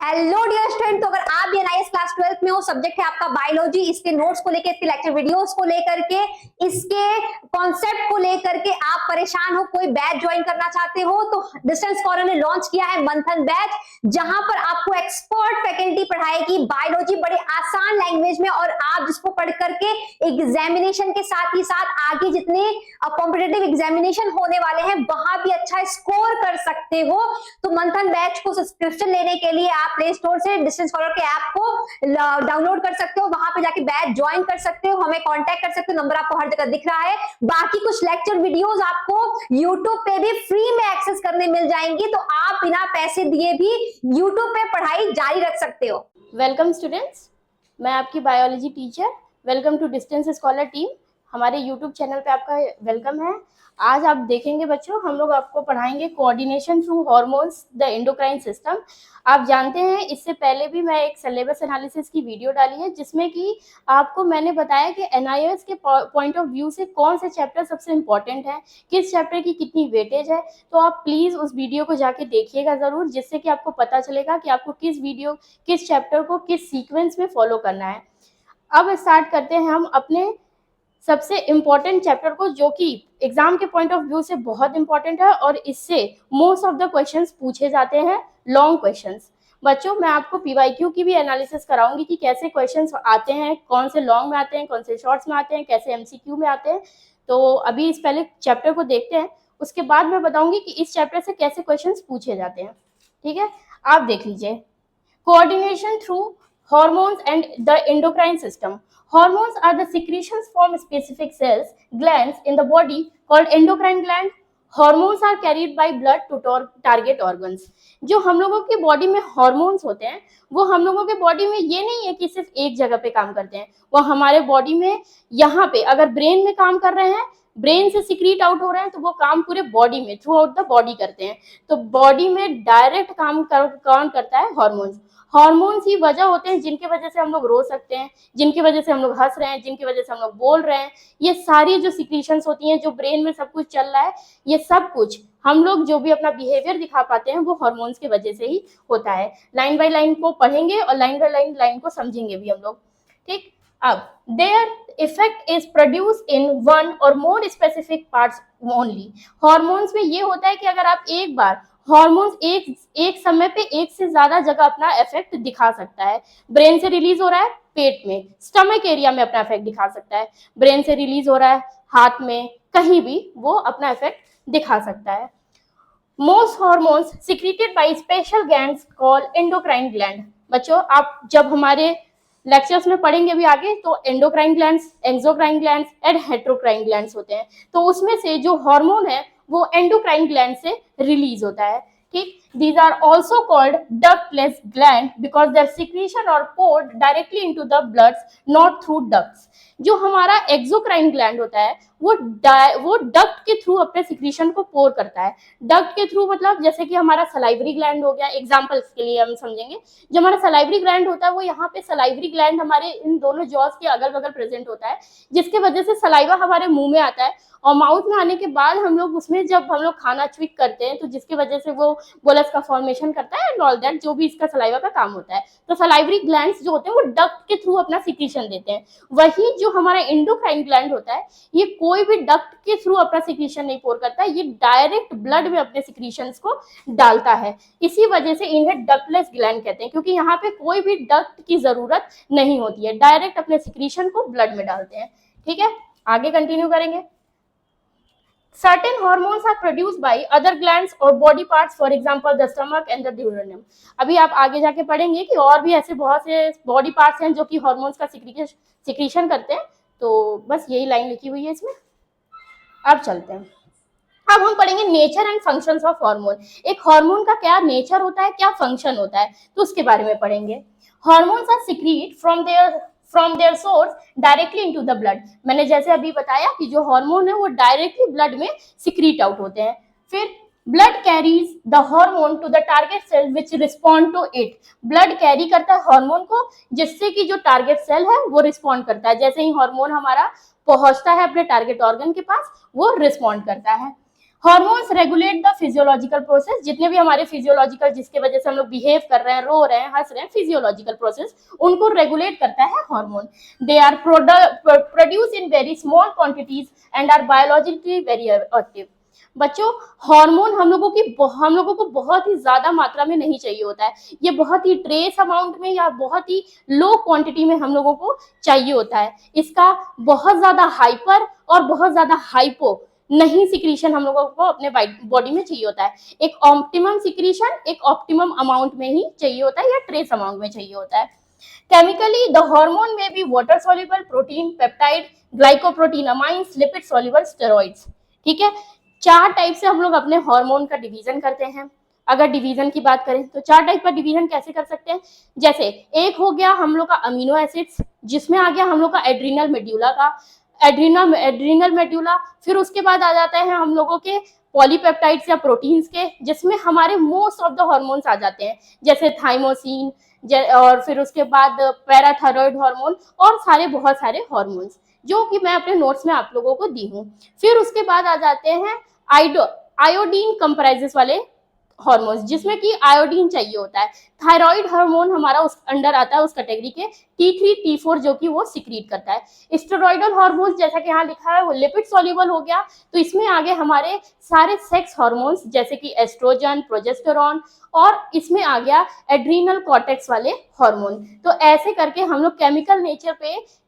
Hello dear student, तो अगर आप भी एनआईएस क्लास 12th में हो, सब्जेक्ट है आपका बायोलॉजी, इसके नोट्स को लेकर, इसके लेक्चर वीडियोस को लेकर के, इसके कॉन्सेप्ट को लेकर के आप परेशान हो, कोई बैच ज्वाइन करना चाहते हो, तो डिस्टेंस स्कॉलर ने लॉन्च किया है मंथन बैच, जहां पर आपको एक्सपर्ट फैकल्टी पढ़ाएगी बायोलॉजी बड़े आसान लैंग्वेज में, और आप जिसको पढ़ करके एग्जामिनेशन के साथ ही साथ आगे जितने कॉम्पिटिटिव एग्जामिनेशन होने वाले हैं वहां भी अच्छा स्कोर कर सकते हो। तो मंथन बैच को सब्सक्रिप्शन लेने के लिए आप प्ले स्टोर से डिस्टेंस स्कॉलर के ऐप को डाउनलोड कर सकते हो, वहां पे जाके बैच ज्वाइन कर सकते हो, हमें कांटेक्ट कर सकते हो, नंबर आपको हर जगह दिख रहा है। बाकी कुछ लेक्चर वीडियोस आपको यूट्यूब पे भी फ्री में एक्सेस करने मिल जाएंगी, तो आप बिना पैसे दिए भी यूट्यूब पे पढ़ाई जारी रख सकते हो। वेलकम स्टूडेंट्स, मैं आपकी biology teacher. Welcome to distance scholar team. हमारे यूट्यूब चैनल पे आपका वेलकम है। आज आप देखेंगे बच्चों, हम लोग आपको पढ़ाएंगे coordination through hormones the endocrine system. आप जानते हैं इससे पहले भी मैं एक सिलेबस एनालिसिस की वीडियो डाली है, जिसमें कि आपको मैंने बताया कि एनआईएस के पॉइंट ऑफ व्यू से कौन से चैप्टर सबसे इम्पॉर्टेंट है, किस चैप्टर की कितनी वेटेज है। तो आप प्लीज़ उस वीडियो को जाके देखिएगा ज़रूर, जिससे कि आपको पता चलेगा कि आपको किस चैप्टर को किस सीक्वेंस में फॉलो करना है। अब स्टार्ट करते हैं हम अपने सबसे इम्पॉर्टेंट चैप्टर को, जो कि एग्जाम के पॉइंट ऑफ व्यू से बहुत इंपॉर्टेंट है और इससे मोस्ट ऑफ द क्वेश्चंस पूछे जाते हैं, लॉन्ग क्वेश्चंस। बच्चों, मैं आपको पीवाईक्यू की भी एनालिसिस कराऊंगी कि कैसे क्वेश्चंस आते हैं, कौन से लॉन्ग में आते हैं, कौन से शॉर्ट्स में आते हैं, कैसे एमसीक्यू में आते हैं। तो अभी इस पहले चैप्टर को देखते हैं, उसके बाद मैं बताऊंगी कि इस चैप्टर से कैसे क्वेश्चंस पूछे जाते हैं। ठीक है, आप देख लीजिए। Coordination through hormones and the endocrine system. Hormones are the secretions from specific cells, glands in the body called endocrine gland. Hormones are carried by blood to target organs. जो हम लोगों की बॉडी में हॉर्मोन्स होते हैं, वो हम लोगों के बॉडी में ये नहीं है कि सिर्फ एक जगह पे काम करते हैं। वो हमारे बॉडी में यहाँ पे अगर ब्रेन में काम कर रहे हैं, ब्रेन से सिक्रीट आउट हो रहे हैं, तो वो काम पूरे बॉडी में थ्रू आउट द बॉडी करते हैं। तो बॉडी में डायरेक्ट काम कौन करता है? हॉर्मोन्स। हॉर्मोन्स ही वजह होते हैं जिनकी वजह से हम लोग रो सकते हैं, जिनकी वजह से हम लोग हंस रहे हैं, जिनकी वजह से हम लोग बोल रहे हैं। ये सारी जो सिक्रीशंस होती हैं, जो ब्रेन में सब कुछ चल रहा है, ये सब कुछ हम लोग जो भी अपना बिहेवियर दिखा पाते हैं वो हॉर्मोन्स की वजह से ही होता है। लाइन बाय लाइन को पढ़ेंगे और लाइन बाय लाइन को समझेंगे भी हम लोग। ठीक, अब their effect is produce in one और more specific parts only. Hormones में ये होता है कि अगर आप एक बार हॉर्मोन्स एक समय पे एक से ज्यादा जगह अपना इफेक्ट दिखा सकता है। ब्रेन से रिलीज हो रहा है पेट में, स्टमक एरिया में अपना इफेक्ट दिखा सकता है। ब्रेन से रिलीज हो रहा है हाथ में, कहीं भी वो अपना इफेक्ट दिखा सकता है। Most hormones secreted by special glands called endocrine gland. बच्चों, आप जब हमारे लेक्चर्स में पढ़ेंगे भी आगे, तो endocrine glands, exocrine glands and heterocrine glands होते हैं। तो उसमें से जो हार्मोन है वो एंडोक्राइन ग्लैंड से रिलीज होता है। ठीक, these are also called ductless gland because their secretion are poured directly into the blood, not through ducts. जो हमारा एक्सोक्राइन ग्लैंड होता है वो डक्ट के थ्रू अपने सिक्रीशन को पोर करता है। डक्ट के थ्रू मतलब जैसे कि हमारा सलाइवरी ग्लैंड हो गया, एग्जांपल्स के लिए हम समझेंगे। जो हमारा सलाइवरी ग्लैंड होता है वो यहाँ पे सलाइवरी ग्लैंड हमारे इन दोनों जॉस के अगल बगल प्रेजेंट होता है, जिसके वजह से सलाइवा हमारे मुंह में आता है और माउथ में आने के बाद हम लोग उसमें जब हम लोग खाना च्विक करते हैं, तो जिसकी वजह से वो बोलस का फॉर्मेशन करता है एंड ऑल दैट, जो भी इसका सलाइवा का काम होता है। तो सलाइवरी ग्लैंड्स जो होते हैं वो डक्ट के थ्रू अपना सिक्रीशन देते हैं। वही जो हमारा एंडोक्राइन ग्लैंड होता है, ये कोई भी डक्ट के थ्रू अपना सिक्रीशन नहीं पोर करता है, ये डायरेक्ट ब्लड में अपने सिक्रीशंस को डालता है। इसी वजह से इन्हें डक्टलेस ग्लैंड कहते हैं, क्योंकि यहाँ पे कोई भी डक्ट की जरूरत नहीं होती है, डायरेक्ट अपने सिक्रीशन को ब्लड में डालते हैं। ठीक है, आगे कंटिन्यू करेंगे। Certain hormones are produced by other glands or body parts, for example the stomach and the duodenum. अभी आप आगे जाके पढ़ेंगे कि और भी ऐसे बहुत से बॉडी पार्ट्स हैं जो कि हॉर्मोन्स का सिक्रीशन करते हैं। तो बस यही लाइन लिखी हुई है इसमें। अब चलते हैं, अब हम पढ़ेंगे nature and functions of hormone. एक हार्मोन का क्या नेचर होता है, क्या फंक्शन होता है, तो उसके बारे में पढ़ेंगे। Hormones are secrete from their source directly into the blood. मैंने जैसे अभी बताया कि जो हार्मोन है वो डायरेक्टली ब्लड में सिक्रीट आउट होते हैं। फिर blood carries the hormone to the target cell which respond to it. Blood carry करता है हार्मोन को, जिससे कि जो टारगेट सेल है वो रिस्पॉन्ड करता है। जैसे ही हार्मोन हमारा पहुंचता है अपने टारगेट ऑर्गन के पास, वो रिस्पॉन्ड करता है। Hormones regulate the physiological process, जितने भी हमारे फिजियोलॉजिकल जिसके वजह से हम लोग बिहेव कर रहे हैं, रो रहे हैं, हंस रहे हैं, फिजियोलॉजिकल प्रोसेस उनको रेगुलेट करता है hormone. They are produce in very small quantities and are biologically very active. बच्चों, हार्मोन हम लोगों को बहुत ही ज्यादा मात्रा में नहीं चाहिए होता है, ये बहुत ही ट्रेस अमाउंट में या बहुत ही लो क्वांटिटी में हम लोगों को चाहिए होता है। इसका बहुत ज्यादा हाइपर और बहुत ज्यादा हाइपो नहीं सिक्रीशन हम लोगों को अपने बॉडी में चाहिए होता है। एक ऑप्टिमम सिक्रीशन एक ऑप्टिमम अमाउंट में ही चाहिए होता है या ट्रेस अमाउंट में चाहिए होता है। Chemically the hormone may be water soluble, protein, peptide, glycoprotein, amines, lipid soluble, steroids. ठीक है, 4 टाइप से हम लोग अपने हार्मोन का डिवीजन करते हैं। अगर डिवीजन की बात करें तो 4 टाइप का डिवीजन कैसे कर सकते हैं? जैसे एक हो गया हम लोग का अमीनो एसिड्स, जिसमें आ गया हम लोग का एड्रीनल मेड्यूला का एड्रीनल मेड्यूला। फिर उसके बाद आ जाता है हम लोगों के पॉलीपेप्टाइड्स या प्रोटीन्स के, जिसमें हमारे मोस्ट ऑफ द हार्मोन्स आ जाते हैं, जैसे थाइमोसिन, और फिर उसके बाद पैराथायरॉइड हार्मोन और बहुत सारे हार्मोन्स जो कि मैं अपने नोट्स में आप लोगों को दी हूँ। फिर उसके बाद आ जाते हैं आयोडीन कंप्राइजेस वाले हार्मोन्स, जिसमें कि आयोडीन चाहिए होता है। थायराइड हार्मोन हमारा उस अंडर आता है, उस कैटेगरी के T3 T4 जो कि वो सिक्रीट करता है। स्टेरॉइडल हार्मोन्स जैसा कि यहाँ लिखा है वो लिपिड सॉल्युबल हो गया, तो इसमें आगे हमारे सारे सेक्स हार्मोन्स जैसे कि एस्ट्रोजन, प्रोजेस्टेरॉन, और इसमें आ गया एड्रीनल कॉर्टेक्स वाले हार्मोन। तो ऐसे करके हम लोग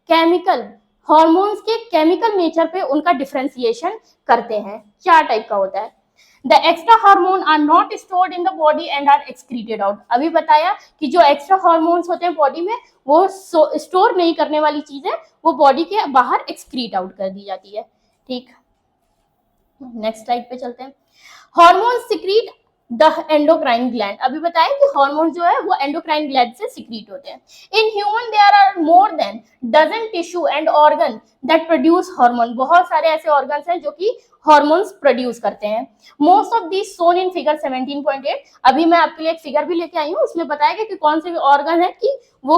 केमिकल हार्मोन्स के केमिकल नेचर पे उनका डिफरेंशिएशन करते हैं। 4 टाइप का होता है। The extra hormone are not stored in the body and are excreted out। अभी बताया कि जो एक्स्ट्रा हार्मोन्स होते हैं बॉडी में वो स्टोर नहीं करने वाली चीजें वो बॉडी के बाहर एक्सक्रीट आउट कर दी जाती है। ठीक, नेक्स्ट स्लाइड पे चलते हैं। Hormone secrete the endocrine gland. अभी बताया कि हार्मोन जो है वो एंडोक्राइन ग्लैंड से सिक्रीट होते हैं। In human there are more than dozen tissue and organ that produce hormone. बहुत सारे ऐसे ऑर्गन्स हैं जो कि हार्मोन्स प्रोड्यूस करते हैं। Most of this shown in figure 17.8। अभी मैं आपके लिए एक फिगर भी लेके आई हूँ, उसमें बताया गया कि कौन से ऑर्गन है कि वो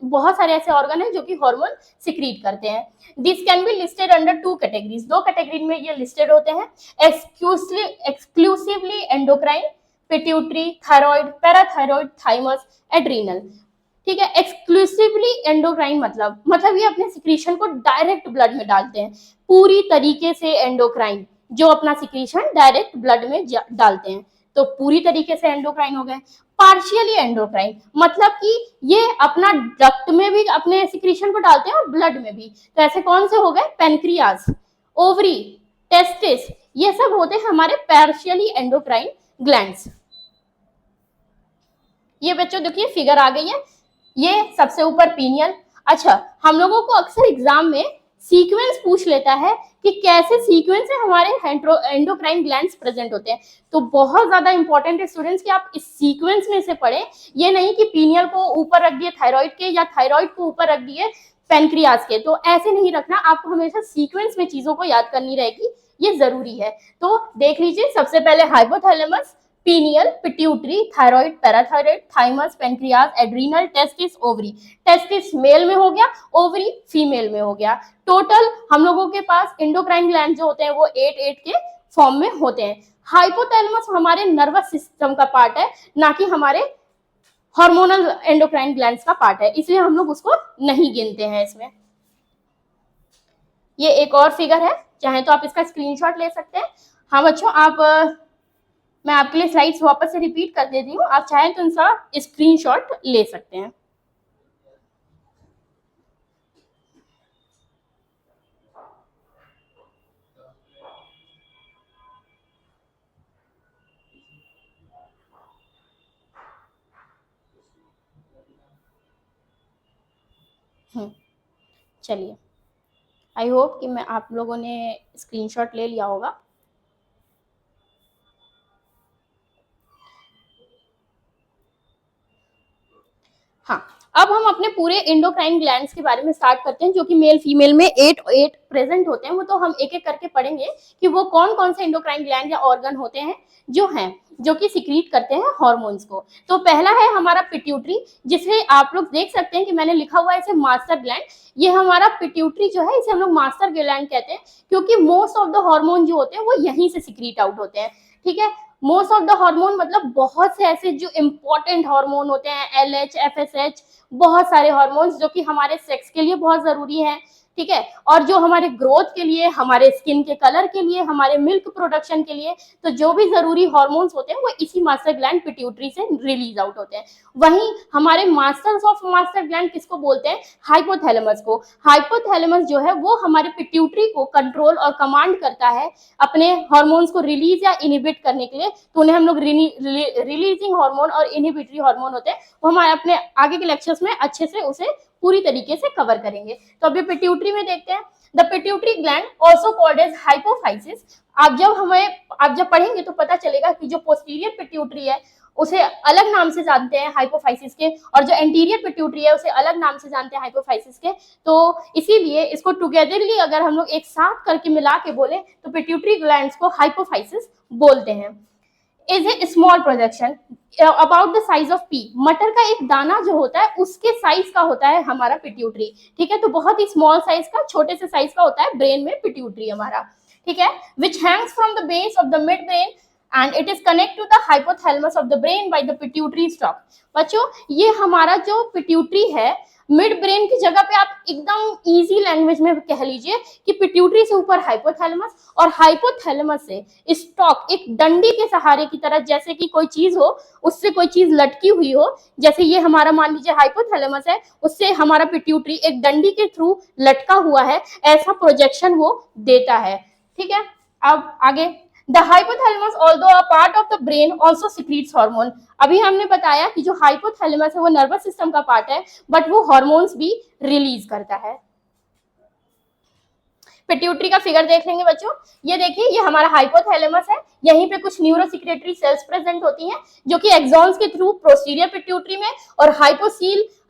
बहुत सारे ऐसे ऑर्गन है जो कि हार्मोन सिक्रीट करते हैं। This can be listed under 2 categories. 2 category में ये लिस्टेड होते हैं, exclusively endocrine, pituitary, thyroid, parathyroid, thymus, adrenal. ठीक है, एक्सक्लूसिवली एंडोक्राइन मतलब ये अपने सिक्रीशन को डायरेक्ट ब्लड में डालते हैं, पूरी तरीके से एंडोक्राइन जो अपना सिक्रीशन डायरेक्ट ब्लड में डालते हैं, तो पूरी तरीके से एंडोक्राइन हो गए। पार्शियली एंडोक्राइन मतलब कि ये अपना डक्ट में भी अपने सिक्रीशन को डालते हैं और ब्लड में भी। तो ऐसे कौन से हो गए? पेनक्रियाज, ओवरी, टेस्टिस, ये सब होते हैं हमारे पार्शियली एंडोक्राइन ग्लैंड्स। ये बच्चों देखिए फिगर आ गई है, ये सबसे ऊपर पीनियल। अच्छा, हम लोगों को अक्सर एग्जाम में सीक्वेंस पूछ लेता है कि कैसे सीक्वेंस से हमारे एंडोक्राइन ग्लैंड्स प्रेजेंट होते हैं। तो बहुत ज्यादा इंपॉर्टेंट है स्टूडेंट्स कि आप इस सीक्वेंस में से पढ़ें, ये नहीं कि पीनियल को ऊपर रख दिए थायराइड के या थायराइड को ऊपर रख दिए पेनक्रियाज के, तो ऐसे नहीं रखना। आपको हमेशा सीक्वेंस में चीजों को याद करनी रहेगी, ये जरूरी है। तो देख लीजिए, सबसे पहले hypothalamus, pineal, pituitary, thyroid, parathyroid, thymus, pancreas, adrenal, testis, ovary. Testis male में हो गया, ओवरी फीमेल में हो गया। टोटल हम लोगों के पास एंडोक्राइन ग्लैंड जो होते हैं वो 8 के फॉर्म में होते हैं। हाइपोथैलेमस हमारे नर्वस सिस्टम का पार्ट है, ना कि हमारे हार्मोनल एंडोक्राइन ग्लैंड्स का पार्ट है, इसलिए हम लोग उसको नहीं गिनते हैं इसमें। ये एक और फिगर है, चाहे तो आप इसका स्क्रीनशॉट ले सकते हैं। हाँ बच्चों, मैं आपके लिए स्लाइड्स वापस से रिपीट कर देती हूँ, आप चाहें तो इनका स्क्रीनशॉट ले सकते हैं। चलिए, आई होप कि मैं आप लोगों ने स्क्रीनशॉट ले लिया होगा। हाँ, अब हम अपने पूरे एंडोक्राइन ग्लैंड्स के बारे में स्टार्ट करते हैं, जो कि मेल फीमेल में 8 प्रेजेंट होते हैं। वो तो हम एक एक करके पढ़ेंगे कि वो कौन कौन से एंडोक्राइन ग्लैंड या ऑर्गन होते हैं जो कि सिक्रीट करते हैं हार्मोन्स को। तो पहला है हमारा पिट्यूटरी, जिसे आप लोग देख सकते हैं कि मैंने लिखा हुआ है इसे मास्टर ग्लैंड। ये हमारा पिट्यूटरी जो है इसे हम लोग मास्टर ग्लैंड कहते हैं, क्योंकि मोस्ट ऑफ द हार्मोन जो होते हैं वो यहीं से सिक्रीट आउट होते हैं। ठीक है, मोस्ट ऑफ द हार्मोन मतलब बहुत से ऐसे जो इंपॉर्टेंट हार्मोन होते हैं, LH, FSH, बहुत सारे हार्मोन्स जो कि हमारे सेक्स के लिए बहुत जरूरी है। ठीक है, और जो हमारे ग्रोथ के लिए, हमारे स्किन के कलर के लिए, हमारे मिल्क प्रोडक्शन के लिए, तो जो भी जरूरी हार्मोन्स होते हैं वो इसी मास्टर ग्लैंड पिट्यूटरी से रिलीज आउट होते हैं। वहीं हमारे मास्टर्स ऑफ मास्टर ग्लैंड किसको बोलते हैं? हाइपोथैलेमस को। हाइपोथैलेमस जो है वो हमारे पिट्यूटरी को कंट्रोल और कमांड करता है अपने हार्मोन्स को रिलीज या इनहिबिट करने के लिए। तो उन्हें हम लोग रिलीजिंग हार्मोन और इनहिबिटरी हार्मोन होते हैं, वो हमारे अपने आगे के लेक्चर्स में अच्छे से उसे पूरी तरीके से कवर करेंगे। तो अभी पिट्यूटरी में देखते हैं। The pituitary gland also called as hypophysis. आप जब पढ़ेंगे तो पता चलेगा कि जो पोस्टीरियर पिट्यूटरी है उसे अलग नाम से जानते हैं हाइपोफाइसिस के, और जो एंटीरियर पिट्यूटरी है उसे अलग नाम से जानते हैं हाइपोफाइसिस के। तो इसीलिए इसको टुगेदरली अगर हम लोग एक साथ करके मिला के बोले तो पिट्यूटरी ग्लैंड्स को हाइपोफाइसिस बोलते हैं। Is a small projection about the size of P. मटर का एक दाना जो होता है उसके साइज का होता है हमारा पिट्यूटरी। ठीक है, तो बहुत ही स्मॉल साइज का, छोटे से साइज का होता है ब्रेन में पिट्यूटरी हमारा। ठीक है, which hangs from the base of the mid brain and it is connect to the hypothalamus of the brain by the pituitary stalk. बच्चों, ये हमारा जो पिट्यूटरी है मिड ब्रेन की जगह पे आप एकदम इजी लैंग्वेज में कह लीजिए कि पिट्यूटरी से ऊपर हाइपोथैलेमस, और हाइपोथैलेमस से स्टॉक एक डंडी के सहारे की तरह, जैसे कि कोई चीज हो उससे कोई चीज लटकी हुई हो, जैसे ये हमारा मान लीजिए हाइपोथैलेमस है, उससे हमारा पिट्यूटरी एक डंडी के थ्रू लटका हुआ है, ऐसा प्रोजेक्शन वो देता है। ठीक है, अब आगे। The hypothalamus, although a part of the brain, also secretes hormone. अभी हमने बताया कि जो हाइपोथैलेमस है वो नर्वस सिस्टम का पार्ट है, बट वो हार्मोन्स भी रिलीज करता है। पिट्यूटरी का फिगर देख लेंगे बच्चों। ये देखिए, ये हमारा हाइपोथैलेमस है, यहीं पे कुछ न्यूरोसिक्रेटरी सेल्स प्रेजेंट होती हैं जो कि एक्सॉन्स के थ्रू पोस्टीरियर पिट्यूटरी में और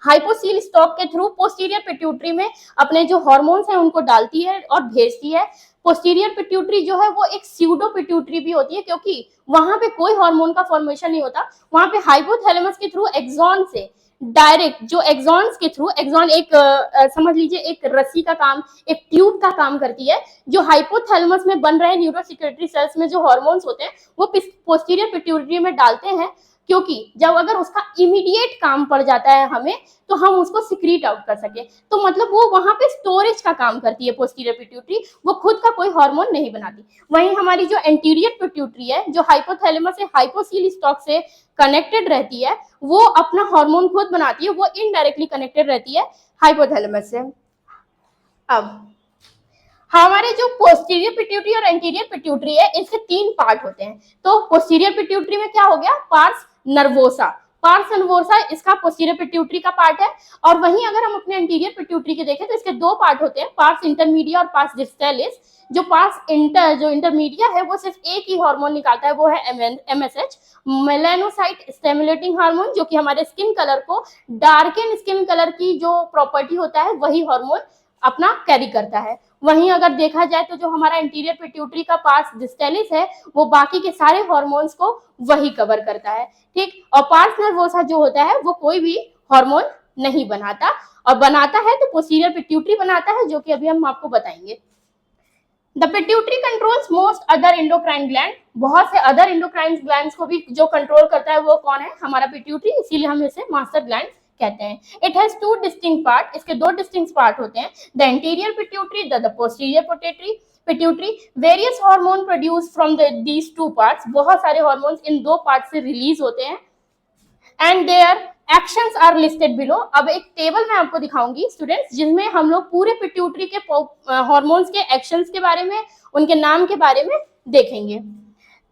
हाइपोसील स्टॉक के थ्रू पोस्टीरियर पिट्यूटरी में अपने जो हार्मोन्स हैं उनको डालती है और भेजती है। पोस्टीरियर पिट्यूटरी जो है वो एक स्यूडो पिट्यूटरी भी होती है, क्योंकि वहां पे कोई हार्मोन का फॉर्मेशन नहीं होता, वहां पे हाइपोथैलेमस के थ्रू एक्सॉन से डायरेक्ट, जो एक्सॉन्स के थ्रू, एक्सॉन एक समझ लीजिए एक रस्सी का काम, एक ट्यूब का काम करती है, जो हाइपोथैलेमस में बन रहे न्यूरोसिक्रेटरी सेल्स में जो हार्मोन्स होते हैं वो पोस्टीरियर पिट्यूटरी में डालते हैं, क्योंकि जब अगर उसका इमीडिएट काम पड़ जाता है हमें तो हम उसको सिक्रीट आउट कर सके। तो मतलब वो वहां पे स्टोरेज का काम करती है पोस्टीरियर पिट्यूटरी, वो खुद का कोई हार्मोन नहीं बनाती। वहीं हमारी जो एंटीरियर पिट्यूटरी है, जो हाइपोथैलेमस से हाइपोसील स्टॉक से कनेक्टेड रहती है, वो अपना हार्मोन खुद बनाती है, वो इनडायरेक्टली कनेक्टेड रहती है हाइपोथैलेमस से। अब हमारे जो पोस्टीरियर पिट्यूटरी और एंटीरियर पिट्यूटरी है, इसके 3 पार्ट होते हैं। तो पोस्टीरियर पिट्यूटरी में क्या हो गया? Pars nervosa. पार्स नर्वोसा इसका पोस्टीरियर पिट्यूटरी का पार्ट है। और वहीं अगर हम अपने एंटीरियर पिट्यूटरी के देखें तो इसके 2 पार्ट होते हैं, पार्स इंटरमीडिया और पार्स डिस्टेलिस। जो इंटरमीडिया है वो सिर्फ एक ही हार्मोन निकालता है, वो है MSH, मेलानोसाइट स्टिमुलेटिंग हार्मोन, जो कि हमारे स्किन कलर को डार्कन स्किन कलर की जो प्रॉपर्टी होता है वही हार्मोन अपना कैरी करता है। वहीं अगर देखा जाए तो जो हमारा इंटीरियर पिट्यूटरी का पार्स डिस्टेलिस है वो बाकी के सारे हार्मोन्स को वही कवर करता है। ठीक, और पार्स नर्वोसा जो होता है वो कोई भी हार्मोन नहीं बनाता, और बनाता है तो पोस्टीरियर पिट्यूटरी बनाता है, जो कि अभी हम आपको बताएंगे। The pituitary controls most other endocrine gland. बहुत से अदर एंडोक्राइन ग्लैंड्स को भी जो कंट्रोल करता है वो कौन है? हमारा पिट्यूटरी, इसीलिए हम इसे मास्टर ग्लैंड कहते हैं। इट हैज 2 डिस्टिंक्ट पार्ट, इसके 2 डिस्टिंक्ट पार्ट होते हैं, the anterior pituitary, the posterior pituitary. Various hormone produce from these 2 parts. बहुत सारे हार्मोन्स इन 2 पार्ट से रिलीज होते हैं, and their actions are listed below. अब एक टेबल मैं आपको दिखाऊंगी स्टूडेंट्स, जिसमें हम लोग पूरे पिट्यूटरी के हार्मोन्स के एक्शंस के बारे में, उनके नाम के बारे में देखेंगे।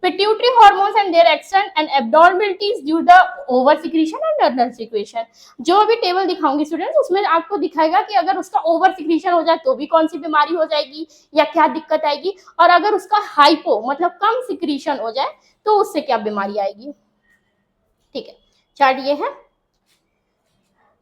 Pituitary hormones and their action and abnormalities due to over secretion and under secretion। जो अभी टेबल दिखाऊंगी स्टूडेंट्स, उसमें आपको दिखाएगा कि अगर उसका ओवर सिक्रीशन हो जाए तो भी कौन सी बीमारी हो जाएगी या क्या दिक्कत आएगी, और अगर उसका हाइपो मतलब कम सिक्रीशन हो जाए तो उससे क्या बीमारी आएगी। ठीक है, चार्ट ये है।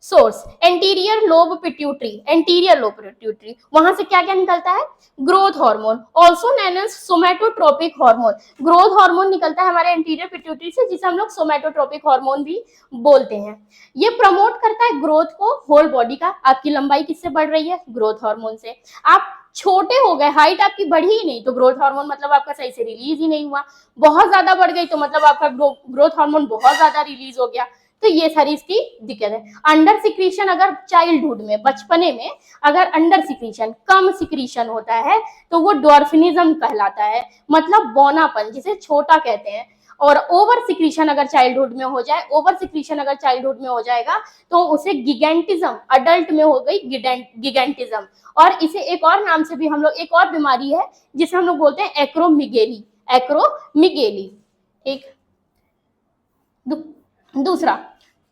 Source anterior lobe pituitary, anterior lobe pituitary, वहां से क्या क्या निकलता है? Growth hormone, also known as somatotropic hormone. Growth hormone निकलता है हमारे एंटीरियर पिट्यूटरी से, जिसे हम लोग सोमैटोट्रोपिक हार्मोन भी बोलते हैं। ये प्रमोट करता है ग्रोथ को होल बॉडी का। आपकी लंबाई किससे बढ़ रही है? ग्रोथ हार्मोन से। आप छोटे हो गए, हाइट आपकी बढ़ी ही नहीं, तो ग्रोथ हार्मोन मतलब आपका सही से रिलीज ही नहीं हुआ। बहुत ज्यादा बढ़ गई तो मतलब आपका ग्रोथ हार्मोन बहुत ज्यादा रिलीज हो गया। तो ये सारी इसकी दिक्कत है। अंडर सिक्रीशन, अगर चाइल्डहुड में, बचपने में अगर अंडर सिक्रीशन, कम सिक्रीशन होता है तो वो डॉर्फिनिज्म कहलाता है, मतलब बौनापन, जिसे छोटा कहते हैं। और ओवर सिक्रीशन अगर चाइल्डहुड में हो जाए, ओवर सिक्रीशन अगर चाइल्डहुड में हो जाएगा तो उसे गिगेंटिज्म, अडल्ट में हो गई गिगेंटिज्म। और इसे एक और नाम से भी हम लोग, एक और बीमारी है जिसे हम लोग बोलते हैं एक्रोमिगेली, एक्रोमिगेली। ठीक। दूसरा,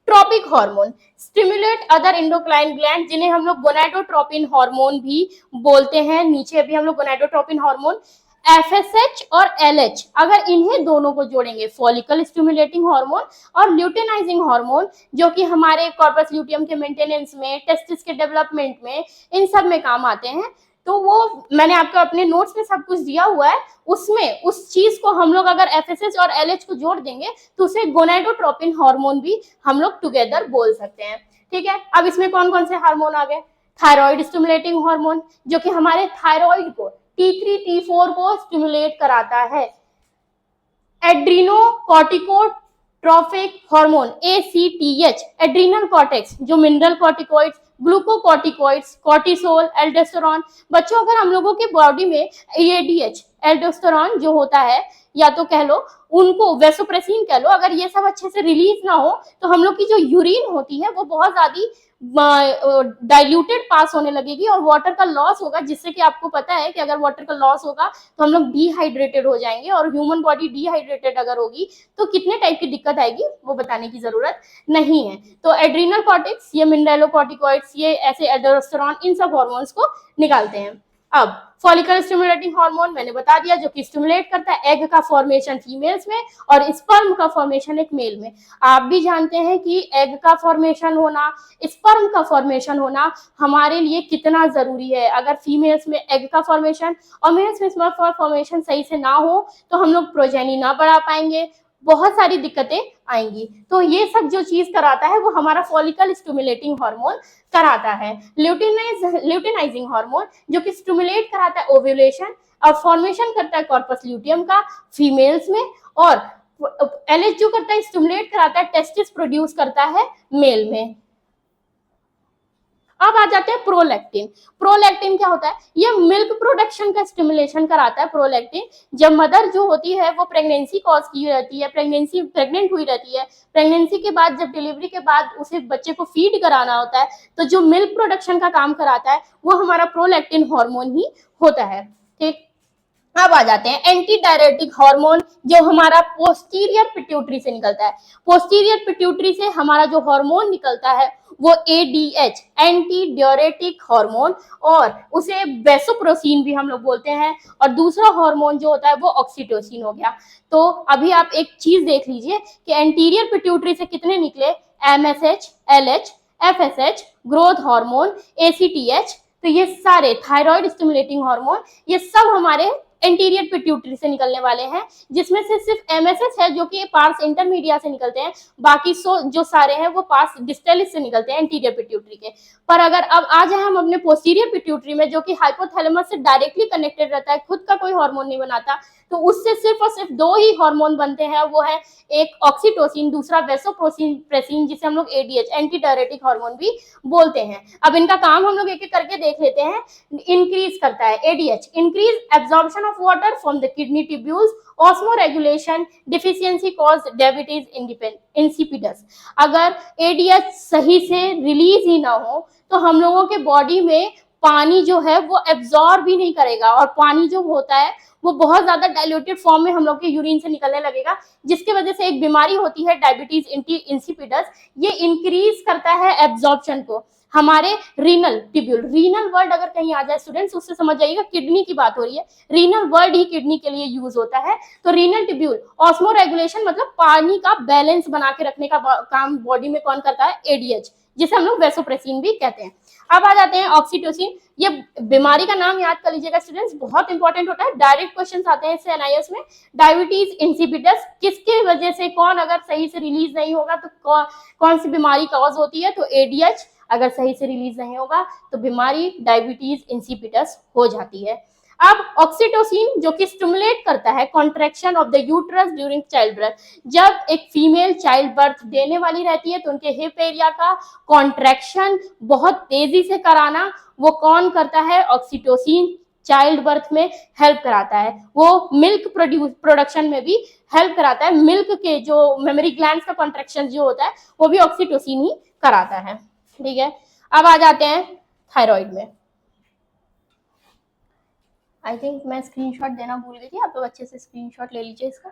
trophic hormone stimulate other endocrine gland, जिन्हें हम लोग गोनाडोट्रोपिन हार्मोन भी बोलते हैं। नीचे अभी हम लोग गोनाडोट्रोपिन हार्मोन, एफएसएच और एलएच, अगर इन्हें दोनों को जोड़ेंगे, फॉलिकल स्टिमुलेटिंग हार्मोन और ल्यूटेनाइजिंग हार्मोन, जो कि हमारे कॉर्पस ल्यूटियम के मेंटेनेंस में, टेस्टिस के डेवलपमेंट में, इन सब में काम आते हैं। तो वो मैंने आपको अपने नोट्स में सब कुछ दिया हुआ है, उसमें उस चीज को हम लोग अगर एफएसएच और एलएच को जोड़ देंगे तो उसे गोनाडोट्रोपिन हार्मोन भी हम लोग टुगेदर बोल सकते हैं। ठीक है। अब इसमें कौन कौन से हार्मोन आ गए? थायराइड स्टिमुलेटिंग हार्मोन, जो कि हमारे थायराइड को, T3 T4 को स्टिमुलेट कराता है। एड्रीनोकॉर्टिकोट्रोपिक हार्मोन ACTH, एड्रीनल कॉर्टेक्स, जो mineral corticoids, glucocorticoids, cortisol, aldosterone. बच्चों, अगर हम लोगों के बॉडी में ADH, एल्डोस्टेरॉन जो होता है, या तो कह लो उनको वेसोप्रेसिन कह लो, अगर ये सब अच्छे से रिलीज ना हो तो हम लोग की जो यूरिन होती है वो बहुत ज्यादा डाइल्यूटेड पास होने लगेगी और वाटर का लॉस होगा, जिससे कि आपको पता है कि अगर वाटर का लॉस होगा तो हम लोग डिहाइड्रेटेड हो जाएंगे, और ह्यूमन बॉडी डिहाइड्रेटेड अगर होगी तो कितने टाइप की दिक्कत आएगी वो बताने की जरूरत नहीं है। तो एड्रीनल कॉर्टेक्स, ये मिनरलोकॉर्टिकॉइड्स, ये ऐसे एल्डोस्टेरॉन, इन सब हार्मोन्स को निकालते हैं। अब फॉलिकल स्टिमुलेटिंग हार्मोन मैंने बता दिया, जो कि स्टिमुलेट करता है एग का फॉर्मेशन फीमेल्स में और स्पर्म का फॉर्मेशन एक मेल में। आप भी जानते हैं कि एग का फॉर्मेशन होना, स्पर्म का फॉर्मेशन होना हमारे लिए कितना जरूरी है। अगर फीमेल्स में एग का फॉर्मेशन और मेल्स में स्पर्म का फॉर्मेशन सही से ना हो तो हम लोग प्रोजेनी ना बढ़ा पाएंगे, बहुत सारी दिक्कतें आएंगी। तो ये सब जो चीज कराता है वो हमारा फॉलिकल स्टिमुलेटिंग हार्मोन कराता है। ल्यूटेनाइजिंग हार्मोन, जो कि स्टिमुलेट कराता है ओव्यूलेशन और फॉर्मेशन करता है कॉर्पस ल्यूटियम का फीमेल्स में, और एलएच जो करता है स्टिमुलेट कराता है टेस्टिस प्रोड्यूस करता है मेल में। अब आ जाते हैं प्रोलैक्टिन। प्रोलैक्टिन क्या होता है? ये मिल्क प्रोडक्शन का स्टिमुलेशन कराता है। प्रोलैक्टिन, जब मदर जो होती है वो प्रेगनेंसी कॉज की रहती है, प्रेग्नेंट हुई रहती है, प्रेगनेंसी के बाद जब डिलीवरी के बाद उसे बच्चे को फीड कराना होता है, तो जो मिल्क प्रोडक्शन का काम कराता है वो हमारा प्रोलैक्टिन हार्मोन ही होता है। ठीक। अब आ जाते हैं एंटी डायरेटिक हार्मोन, जो हमारा पोस्टीरियर पिट्यूटरी से निकलता है। पोस्टीरियर पिट्यूटरी से हमारा जो हार्मोन निकलता है वो ADH, एंटी डायरेटिक हार्मोन, और उसे वेसोप्रोसिन भी हम लोग बोलते हैं। और दूसरा हार्मोन जो होता है वो ऑक्सीटोसिन हो गया। तो अभी आप एक चीज देख लीजिए कि एंटीरियर पिट्यूटरी से कितने निकले? MSH, LH, FSH, growth hormone, ACTH। तो ये सारे थायराइड स्टिमुलेटिंग हार्मोन, ये सब हमारे एंटीरियर पिट्यूटरी से निकलने वाले हैं, जिसमें से सिर्फ MSH है जो कि पार्स इंटरमीडिया से निकलते हैं, बाकी जो सारे हैं वो पार्स डिस्टलिस से निकलते हैं एंटीरियर पिट्यूटरी के। पर अगर अब आ जाए हम अपने पोस्टीरियर पिट्यूटरी में, जो कि हाइपोथैलेमस से डायरेक्टली कनेक्टेड रहता है, खुद का कोई हार्मोन नहीं बनाता, तो उससे सिर्फ और सिर्फ दो ही हार्मोन बनते हैं, वो है एक ऑक्सीटोसिन, दूसरा वेसोप्रेसिन, जिसे हम लोग ADH, एंटी डायरेटिक हार्मोन भी बोलते हैं। अब इनका काम हम लोग एक एक करके देख लेते हैं। इंक्रीज करता है ADH, increase absorption of water from the kidney tubules, osmoregulation, deficiency cause diabetes insipidus. अगर ADH सही से रिलीज ही ना हो तो हम लोगों के बॉडी में पानी जो है वो एब्जॉर्ब भी नहीं करेगा, और पानी जो होता है वो बहुत ज्यादा डाइल्यूटेड फॉर्म में हम लोग के यूरिन से निकलने लगेगा, जिसकी वजह से एक बीमारी होती है डायबिटीज इंसिपिडस। ये इंक्रीज करता है एब्जॉर्प्शन को। हमारे रीनल ट्यूब्यूल, रीनल वर्ड अगर कहीं आ जाए स्टूडेंट्स उससे समझ जाइएगा किडनी की बात हो रही है, रीनल वर्ड ही किडनी के लिए यूज होता है। तो रीनल ट्यूब्यूल, ऑस्मो रेगुलेशन मतलब पानी का बैलेंस बना के रखने का काम बॉडी में कौन करता है? ADH, जिसे हम लोग वैसोप्रेसिन भी कहते हैं। अब आ जाते हैं ऑक्सीटोसिन। ये बीमारी का नाम याद कर लीजिएगा स्टूडेंट्स, बहुत इंपॉर्टेंट होता है, डायरेक्ट क्वेश्चन आते हैं इससे एनआईएस में। डायबिटीज इंसिपिडस, किसकी वजह से, कौन अगर सही से रिलीज नहीं होगा तो कौन सी बीमारी कॉज होती है, तो एडीएच अगर सही से रिलीज नहीं होगा तो बीमारी डायबिटीज इंसिपिडस हो जाती है। अब ऑक्सीटोसिन जो कि स्टिमुलेट करता है contraction of the uterus during child birth, जब एक फीमेल चाइल्ड बर्थ देने वाली रहती है तो उनके हिप एरिया का कॉन्ट्रैक्शन बहुत तेजी से कराना, वो कौन करता है, ऑक्सीटोसिन चाइल्ड बर्थ में हेल्प कराता है। वो मिल्क प्रोडक्शन में भी हेल्प कराता है, मिल्क के जो मेमोरी ग्लैंड्स का कॉन्ट्रैक्शन जो होता है वो भी ऑक्सीटोसिन ही कराता है। ठीक है, अब आ जाते हैं थायराइड में। आई थिंक मैं स्क्रीनशॉट देना भूल गई थी, आप लोग अच्छे से स्क्रीनशॉट ले लीजिए इसका।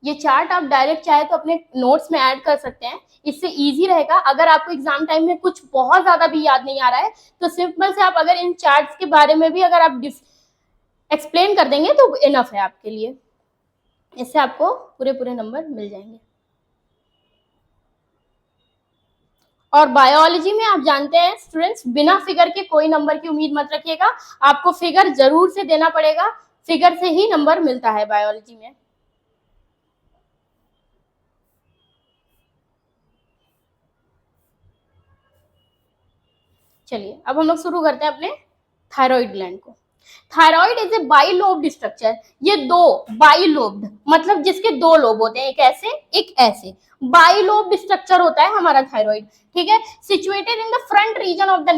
ये चार्ट आप डायरेक्ट चाहे तो अपने नोट्स में ऐड कर सकते हैं, इससे इजी रहेगा। अगर आपको एग्जाम टाइम में कुछ बहुत ज्यादा भी याद नहीं आ रहा है तो सिंपल से आप अगर इन चार्ट्स के बारे में भी अगर आप एक्सप्लेन कर देंगे तो इनफ है आपके लिए, इससे आपको पूरे नंबर मिल जाएंगे। और बायोलॉजी में आप जानते हैं स्टूडेंट्स, बिना फिगर के कोई नंबर की उम्मीद मत रखिएगा, आपको फिगर जरूर से देना पड़ेगा, फिगर से ही नंबर मिलता है बायोलॉजी में। चलिए अब हम लोग शुरू करते हैं अपने थायराइड ग्लैंड को। Thyroid is a bilobed structure, ये दो बाइलोब्ड मतलब जिसके दो लोब होते हैं, एक ऐसे एक ऐसे, बाइलोब्ड स्ट्रक्चर होता है हमारा थायराइड। ठीक है, situated in the front region of the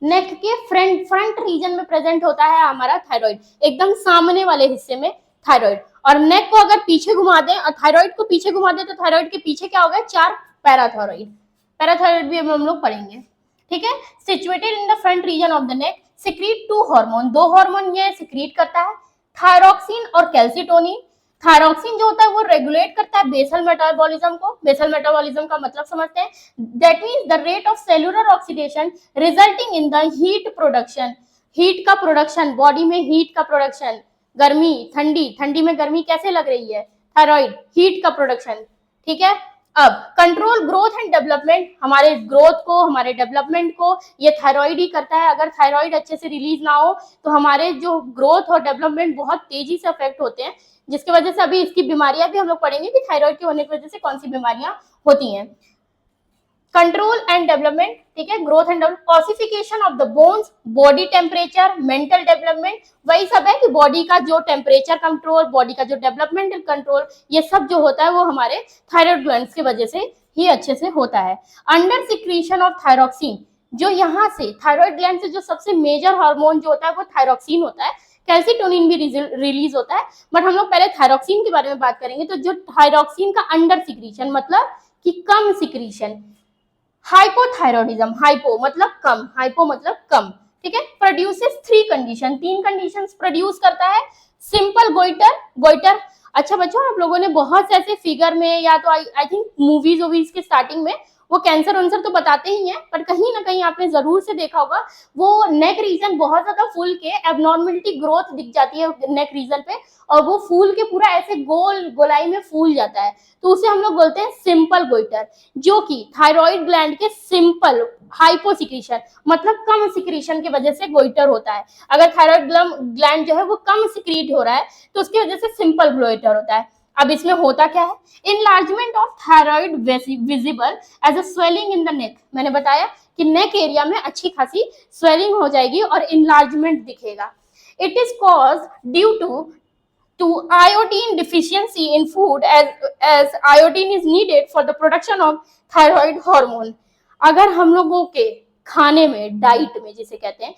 neck के फ्रंट रीजन में प्रेजेंट होता है हमारा थायराइड, एकदम सामने वाले हिस्से में थायराइड। और नेक को अगर पीछे घुमा दें और थायराइड को पीछे घुमा दें तो थायराइड के पीछे क्या होगा, चार पैराथायराइड भी हम लोग पढ़ेंगे। ठीक है, situated in the front region of the neck, secrete two hormone, दो हार्मोन ये सिक्रीट करता है, थायरोक्सिन और कैल्सिटोनिन। थायरोक्सिन जो होता है वो रेगुलेट करता है बेसल मेटाबॉलिज्म को, बेसल मेटाबॉलिज्म का मतलब समझते हैं, that means the rate of cellular oxidation resulting in the heat production, heat का प्रोडक्शन, बॉडी में हीट का प्रोडक्शन, गर्मी ठंडी में गर्मी कैसे लग रही है, थायराइड हीट का प्रोडक्शन। ठीक है, अब कंट्रोल ग्रोथ एंड डेवलपमेंट, हमारे ग्रोथ को हमारे डेवलपमेंट को ये थायराइड ही करता है। अगर थायराइड अच्छे से रिलीज ना हो तो हमारे जो ग्रोथ और डेवलपमेंट बहुत तेजी से अफेक्ट होते हैं, जिसकी वजह से अभी इसकी बीमारियां भी हम लोग पढ़ेंगे कि थायराइड के होने की वजह से कौन सी बीमारियां होती हैं। कंट्रोल एंड डेवलपमेंट, ठीक है, growth and development, ossification of the bones, body temperature, mental development, वही सब है कि बॉडी का जो टेम्परेचर कंट्रोल, बॉडी का जो डेवलपमेंटल कंट्रोल, ये सब जो होता है वो हमारे थायराइड ग्लैंड्स की वजह से ही अच्छे से होता है। अंडर सिक्रीशन ऑफ थायरोक्सिन, जो यहाँ से थायराइड ग्लैंड से जो सबसे मेजर हार्मोन जो होता है वो थायरोक्सिन होता है, कैल्सिटोनिन भी रिलीज होता है, बट हम लोग पहले थायरोक्सिन के बारे में बात करेंगे। तो जो थायरोक्सिन का अंडर सिक्रीशन मतलब कि कम सिक्रीशन, हाइपोथायरॉयडिज्म, हाइपो मतलब कम, ठीक है, प्रोड्यूसेस थ्री कंडीशन, तीन कंडीशंस प्रोड्यूस करता है। सिंपल गोइटर, अच्छा बच्चों आप लोगों ने बहुत से ऐसे फिगर में या तो आई थिंक मूवीज के स्टार्टिंग में वो कैंसर तो बताते ही हैं, पर कहीं ना कहीं आपने जरूर से देखा होगा वो नेक रीजन बहुत ज्यादा फूल के एबनॉर्मलिटी ग्रोथ दिख जाती है नेक रीजन पे, और वो फूल के पूरा ऐसे गोलाई में फूल जाता है, तो उसे हम लोग बोलते हैं सिंपल गोइटर, जो कि थायराइड ग्लैंड के सिंपल हाइपोसिक्रीशन मतलब कम सिक्रीशन की वजह से गोइटर होता है। अगर थायराइड ग्लैंड जो है वो कम सिक्रीट हो रहा है तो उसकी वजह से सिंपल गोइटर होता है। अब इसमें होता क्या है, enlargement of thyroid visible as a swelling in the neck, मैंने बताया कि नेक एरिया में अच्छी खासी स्वेलिंग हो जाएगी और इनलार्जमेंट दिखेगा। It is caused due to iodine deficiency in food as iodine is needed for the production of thyroid hormone। अगर हम लोगों के खाने में, डाइट में जिसे कहते हैं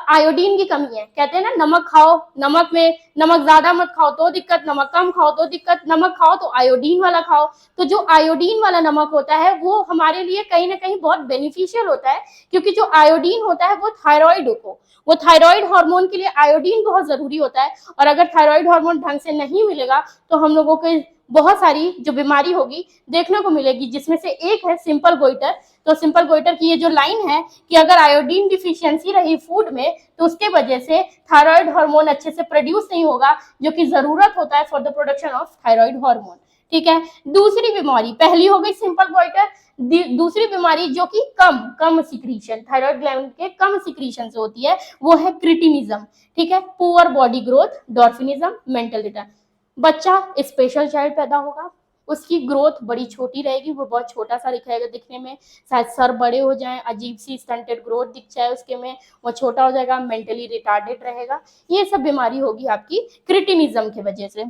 आयोडीन की कमी है, कहते हैं ना नमक खाओ, नमक में नमक ज्यादा मत खाओ तो दिक्कत, नमक कम खाओ तो दिक्कत, नमक खाओ तो आयोडीन वाला खाओ। तो जो आयोडीन वाला नमक होता है वो हमारे लिए कहीं ना कहीं बहुत बेनिफिशियल होता है, क्योंकि जो आयोडीन होता है वो थायराइड हार्मोन के लिए आयोडीन बहुत जरूरी होता है, और अगर थायराइड हार्मोन ढंग से नहीं मिलेगा तो हम लोगों के बहुत सारी जो बीमारी होगी देखने को मिलेगी, जिसमें से एक है सिंपल गोइटर। तो सिंपल गोइटर की ये जो लाइन है कि अगर आयोडीन डिफिशियंसी रही फूड में तो उसके वजह से थायराइड हार्मोन अच्छे से प्रोड्यूस नहीं होगा, जो कि जरूरत होता है for the production of thyroid hormone. ठीक है। दूसरी बीमारी, पहली हो गई सिंपल गोइटर, दूसरी बीमारी जो कि कम सिक्रीशन, थायराइड ग्लैंड के कम सिक्रीशन से होती है, वो है क्रिटिनिज्म, ठीक है। Poor body growth, dwarfism, mental return. बच्चा स्पेशल चाइल्ड पैदा होगा, उसकी ग्रोथ बड़ी छोटी रहेगी, वो बहुत छोटा सा दिखेगा दिखने में, शायद सर बड़े हो जाए, अजीब सी स्टंटेड ग्रोथ दिख जाए उसके में, वो छोटा हो जाएगा, मेंटली रिटार्डेड रहेगा। ये सब बीमारी होगी आपकी क्रिटिनिज्म की वजह से।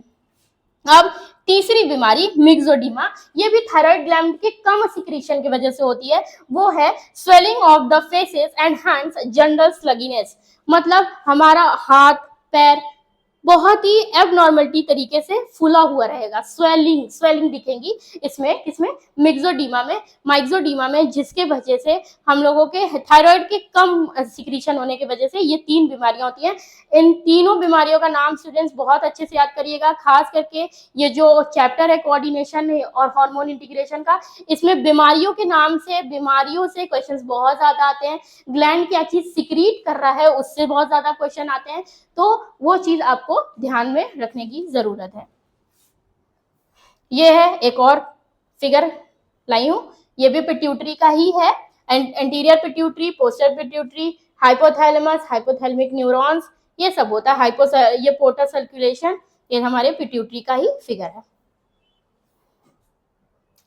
अब तीसरी बीमारी मिक्सोडीमा, ये भी थायराइड ग्लैंड के कम सिक्रीशन की वजह से होती है, वो है swelling of the faces and hands, general sluggishness, मतलब हमारा हाथ पैर बहुत ही एबनॉर्मलिटी तरीके से फूला हुआ रहेगा, स्वेलिंग दिखेंगी इसमें, किसमें, मिक्सोडीमा में, माइक्सोडीमा में, जिसके वजह से हम लोगों के थायराइड के कम सिक्रीशन होने की वजह से ये 3 बीमारियां होती हैं। इन तीनों बीमारियों का नाम स्टूडेंट्स बहुत अच्छे से याद करिएगा, खास करके ये जो चैप्टर है कोऑर्डिनेशन और हार्मोन इंटीग्रेशन का, इसमें बीमारियों के नाम से, बीमारियों से क्वेश्चंस बहुत ज्यादा आते हैं, ग्लैंड क्या चीज सिक्रीट कर रहा है उससे बहुत ज्यादा क्वेश्चन आते हैं, तो वो चीज आपको ध्यान में रखने की जरूरत है। ये है एक और फिगर लाई हूं, ये भी पिट्यूटरी का ही है, anterior pituitary, poster pituitary, hypothalamus, hypothalamic neurons, ये सब होता है, ये पोर्टल सर्कुलेशन, ये हमारे पिट्यूटरी का ही फिगर है।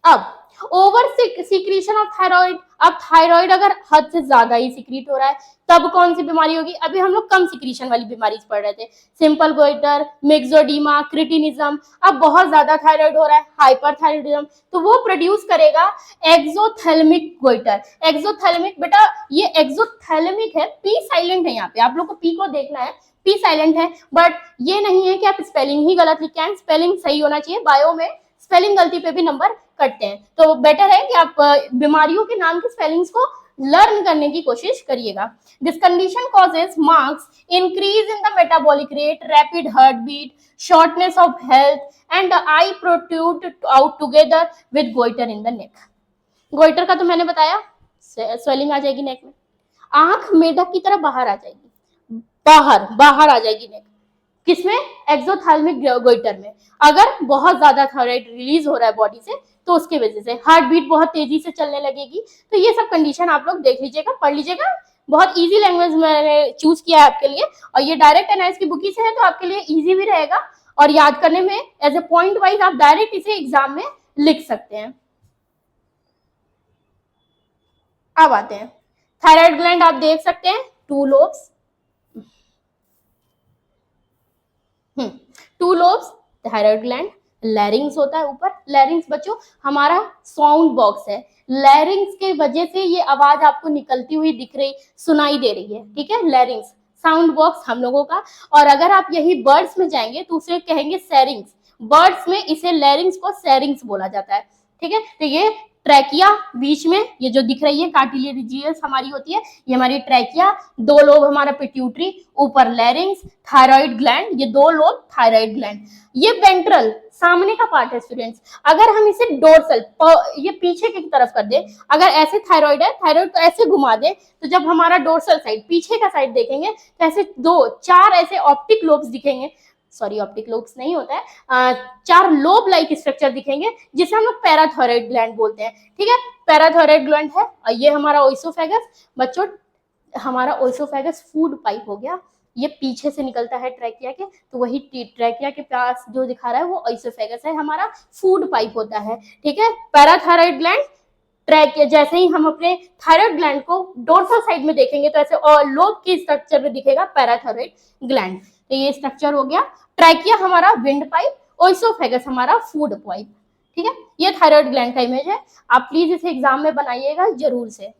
अब ओवर सिक्रीशन ऑफ थायराइड, अब थायराइड अगर हद से ज्यादा ही सिक्रीट हो रहा है तब कौन सी बीमारी होगी? अभी हम लोग कम सिक्रीशन वाली बीमारी पढ़ रहे थे, सिंपल गोइटर, मिक्सोडीमा, क्रिटिनिज्म। अब बहुत ज्यादा थायराइड हो रहा है, हाइपरथायराइडिज्म, तो वो प्रोड्यूस करेगा एक्सोथैलेमिक गोइटर। एक्सोथैलेमिक, बेटा ये एक्सोथैलेमिक है, पी साइलेंट है यहाँ पे, आप लोग को पी को देखना है, पी साइलेंट है, बट ये नहीं है कि आप स्पेलिंग ही गलत लिखे हैं, स्पेलिंग सही होना चाहिए, बायो में स्पेलिंग गलती पे भी नंबर कटते हैं, तो बेटर है कि आप बीमारियों के नाम की स्पेलिंग्स को लर्न करने की कोशिश करिएगा। This condition causes marks increase in the metabolic rate, rapid heart beat, shortness of health and eye protrude out together with goitre in the neck. Goitre का तो मैंने बताया, स्वेलिंग आ जाएगी नेक में, आंख मेढक की तरह बाहर आ जाएगी, बाहर आ जाएगी नेक, किसमें? एक्सोथैलेमिक गोइटर में। अगर बहुत ज्यादा थायराइड रिलीज हो रहा है बॉडी से तो उसकी वजह से हार्ट बीट बहुत तेजी से चलने लगेगी। तो ये सब कंडीशन आप लोग देख लीजिएगा, पढ़ लीजिएगा, बहुत इजी लैंग्वेज मैंने चूज किया है आपके लिए, और ये डायरेक्ट एनालिसिस की बुक से है तो आपके लिए इजी भी रहेगा, और याद करने में एज ए पॉइंट वाइज आप डायरेक्ट इसे एग्जाम में लिख सकते हैं। अब आते हैं थायराइड ग्लैंड, आप देख सकते हैं 2 लोब्स, 2 लोब्स थायराइड ग्लैंड, लैरिंग्स होता है ऊपर, लैरिंग्स बच्चों हमारा साउंड बॉक्स है, लैरिंग्स के वजह से ये आवाज आपको निकलती हुई दिख रही, सुनाई दे रही है, ठीक है, लैरिंग्स साउंड बॉक्स हम लोगों का। और अगर आप यही बर्ड्स में जाएंगे तो उसे कहेंगे सैरिंग्स, बर्ड्स में इसे लैरिंग्स को सैरिंग्स बोला जाता है, ठीक है। तो ये ट्रैकिया बीच में, ये जो दिख रही है कार्टिलेजियस हमारी होती है, ये हमारी ट्रैकिया, 2 लोब हमारा पिट्यूटरी, ऊपर लैरिंग्स, थायराइड ग्लैंड, ये 2 लोब थायराइड ग्लैंड। ये वेंट्रल सामने का पार्ट है स्टूडेंट्स, अगर हम इसे डोर्सल ये पीछे की तरफ कर दे, अगर ऐसे थायराइड है, थायराइड को ऐसे घुमा दे, तो जब हमारा डोर्सल साइड पीछे का साइड देखेंगे तो ऐसे 4 ऐसे ऑप्टिक लोब्स दिखेंगे, सॉरी ऑप्टिक लोब्स नहीं होता है, 4 लोब लाइक स्ट्रक्चर दिखेंगे जिसे हम लोग पैराथायराइड ग्लैंड बोलते हैं, ठीक है, पैराथायराइड ग्लैंड है। और ये हमारा ओइसोफेगस, बच्चों हमारा ओइसोफेगस फूड पाइप हो गया, ये पीछे से निकलता है ट्रैकिया के, तो वही ट्रैकिया के पास जो दिखा रहा है वो ओइसोफेगस है, हमारा फूड पाइप होता है, ठीक है। पैराथायराइड ग्लैंड, ट्रैकिया, जैसे ही हम अपने थायराइड ग्लैंड को डोर्सल साइड में देखेंगे तो ऐसे और लोब के स्ट्रक्चर में दिखेगा पैराथायराइड ग्लैंड, तो ये स्ट्रक्चर हो गया। ट्रैकिया हमारा विंड पाइप, ओइसोफेगस हमारा फूड पाइप, ठीक है। ये थायराइड ग्लैंड का इमेज है, आप प्लीज इसे एग्जाम में बनाइएगा जरूर से।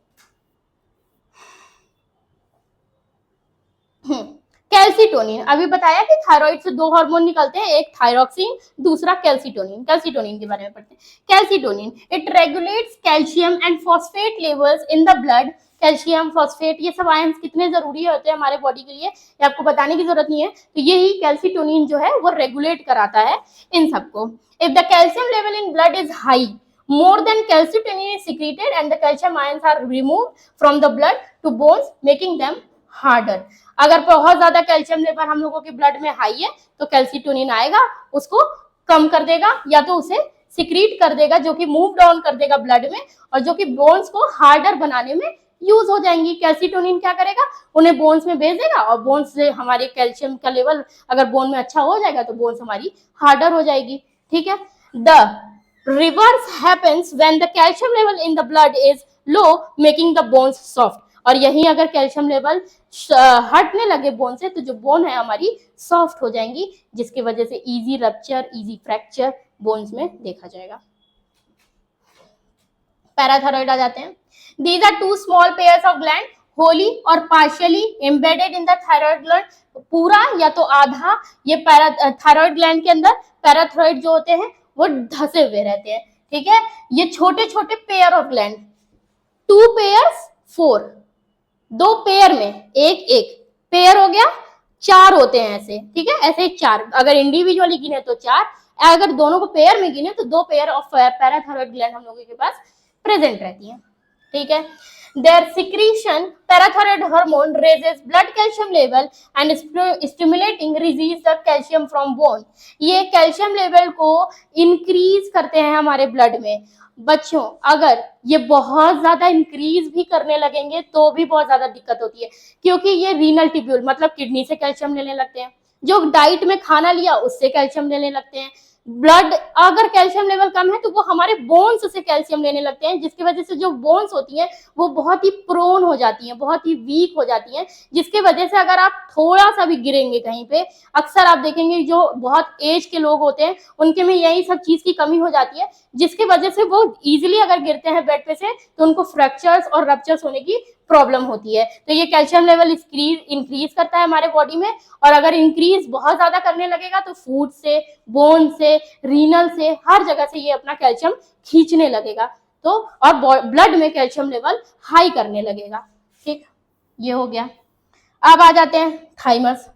कैल्सिटोनिन, अभी बताया कि थायराइड से 2 हार्मोन निकलते हैं, एक थायरोक्सिन, दूसरा कैल्सिटोनिन। कैल्सिटोनिन के बारे में पढ़ते हैं। Calcitonin it regulates calcium and phosphate levels in the blood. Calcium, phosphate, ये सब आयंस कितने जरूरी होते हैं हमारे बॉडी के लिए, ये आपको बताने की जरूरत नहीं है, तो यही कैल्सिटोनिन जो है वो रेगुलेट कराता है इन सबको। If the calcium level in blood is high, more than calcitonin is secreted and the calcium ions are removed from the blood to bones making them harder। अगर बहुत ज्यादा कैल्शियम लेवल हम लोगों के ब्लड में हाई है तो calcitonin आएगा, उसको कम कर देगा या तो उसे सिक्रीट कर देगा, जो कि मूव डाउन कर देगा ब्लड में, और जो कि बोन्स को हार्डर बनाने में यूज हो जाएंगी। कैल्सिटोनिन क्या करेगा, उन्हें बोन्स में भेज देगा, और बोन्स से हमारे कैल्शियम का लेवल अगर बोन में अच्छा हो जाएगा तो बोन्स हमारी हार्डर हो जाएगी। ठीक है, the reverse happens when the calcium level in the blood is low making the bones soft. और यही अगर कैल्शियम लेवल हटने लगे बोन से तो जो बोन है हमारी सॉफ्ट हो जाएंगी, जिसकी वजह से easy rupture, easy fracture bones में देखा जाएगा। पैराथायरॉइड आ जाते हैं। These are two small pairs of gland wholly और partially embedded in the thyroid gland, पूरा या तो आधा ये थायराइड ग्लैंड के अंदर पैराथायरॉइड जो होते हैं वो धसे हुए रहते हैं। ठीक है, ये छोटे छोटे pair of gland, 2 pairs 4, 2 pair में एक एक पेयर हो गया, 4 होते हैं ऐसे। ठीक है, ऐसे 4, अगर इंडिविजुअली गिने तो 4, अगर दोनों को पेयर में गिने तो 2 पेयर ऑफ पैराथायरॉइड ग्लैंड हम लोगों के पास प्रेजेंट रहती है। ठीक है, their secretion parathyroid hormone raises blood calcium level and stimulating release the calcium from bone। ये कैल्शियम लेवल को इंक्रीज करते हैं हमारे ब्लड में। बच्चों अगर ये बहुत ज्यादा इंक्रीज भी करने लगेंगे तो भी बहुत ज्यादा दिक्कत होती है, क्योंकि ये रीनल ट्यूब्यूल मतलब किडनी से कैल्शियम लेने लगते हैं, जो डाइट में खाना लिया उससे कैल्शियम लेने लगते हैं। ब्लड अगर कैल्शियम लेवल कम है तो वो हमारे बोन्स से कैल्शियम लेने लगते हैं, जिसकी वजह से जो बोन्स होती हैं वो बहुत ही प्रोन हो जाती हैं, बहुत ही वीक हो जाती हैं, जिसकी वजह से अगर आप थोड़ा सा भी गिरेंगे कहीं पे, अक्सर आप देखेंगे जो बहुत एज के लोग होते हैं उनके में यही सब चीज की कमी हो जाती है, जिसकी वजह से वो इजिली अगर गिरते हैं बेड पे से तो उनको फ्रैक्चर्स और रप्चर्स होने की प्रॉब्लम होती है। तो ये कैल्शियम लेवल इंक्रीज करता है हमारे बॉडी में, और अगर इंक्रीज बहुत ज्यादा करने लगेगा तो फूड से, बोन से, रीनल से, हर जगह से ये अपना कैल्शियम खींचने लगेगा, तो और ब्लड में कैल्शियम लेवल हाई करने लगेगा। ठीक, ये हो गया। अब आ जाते हैं thymus.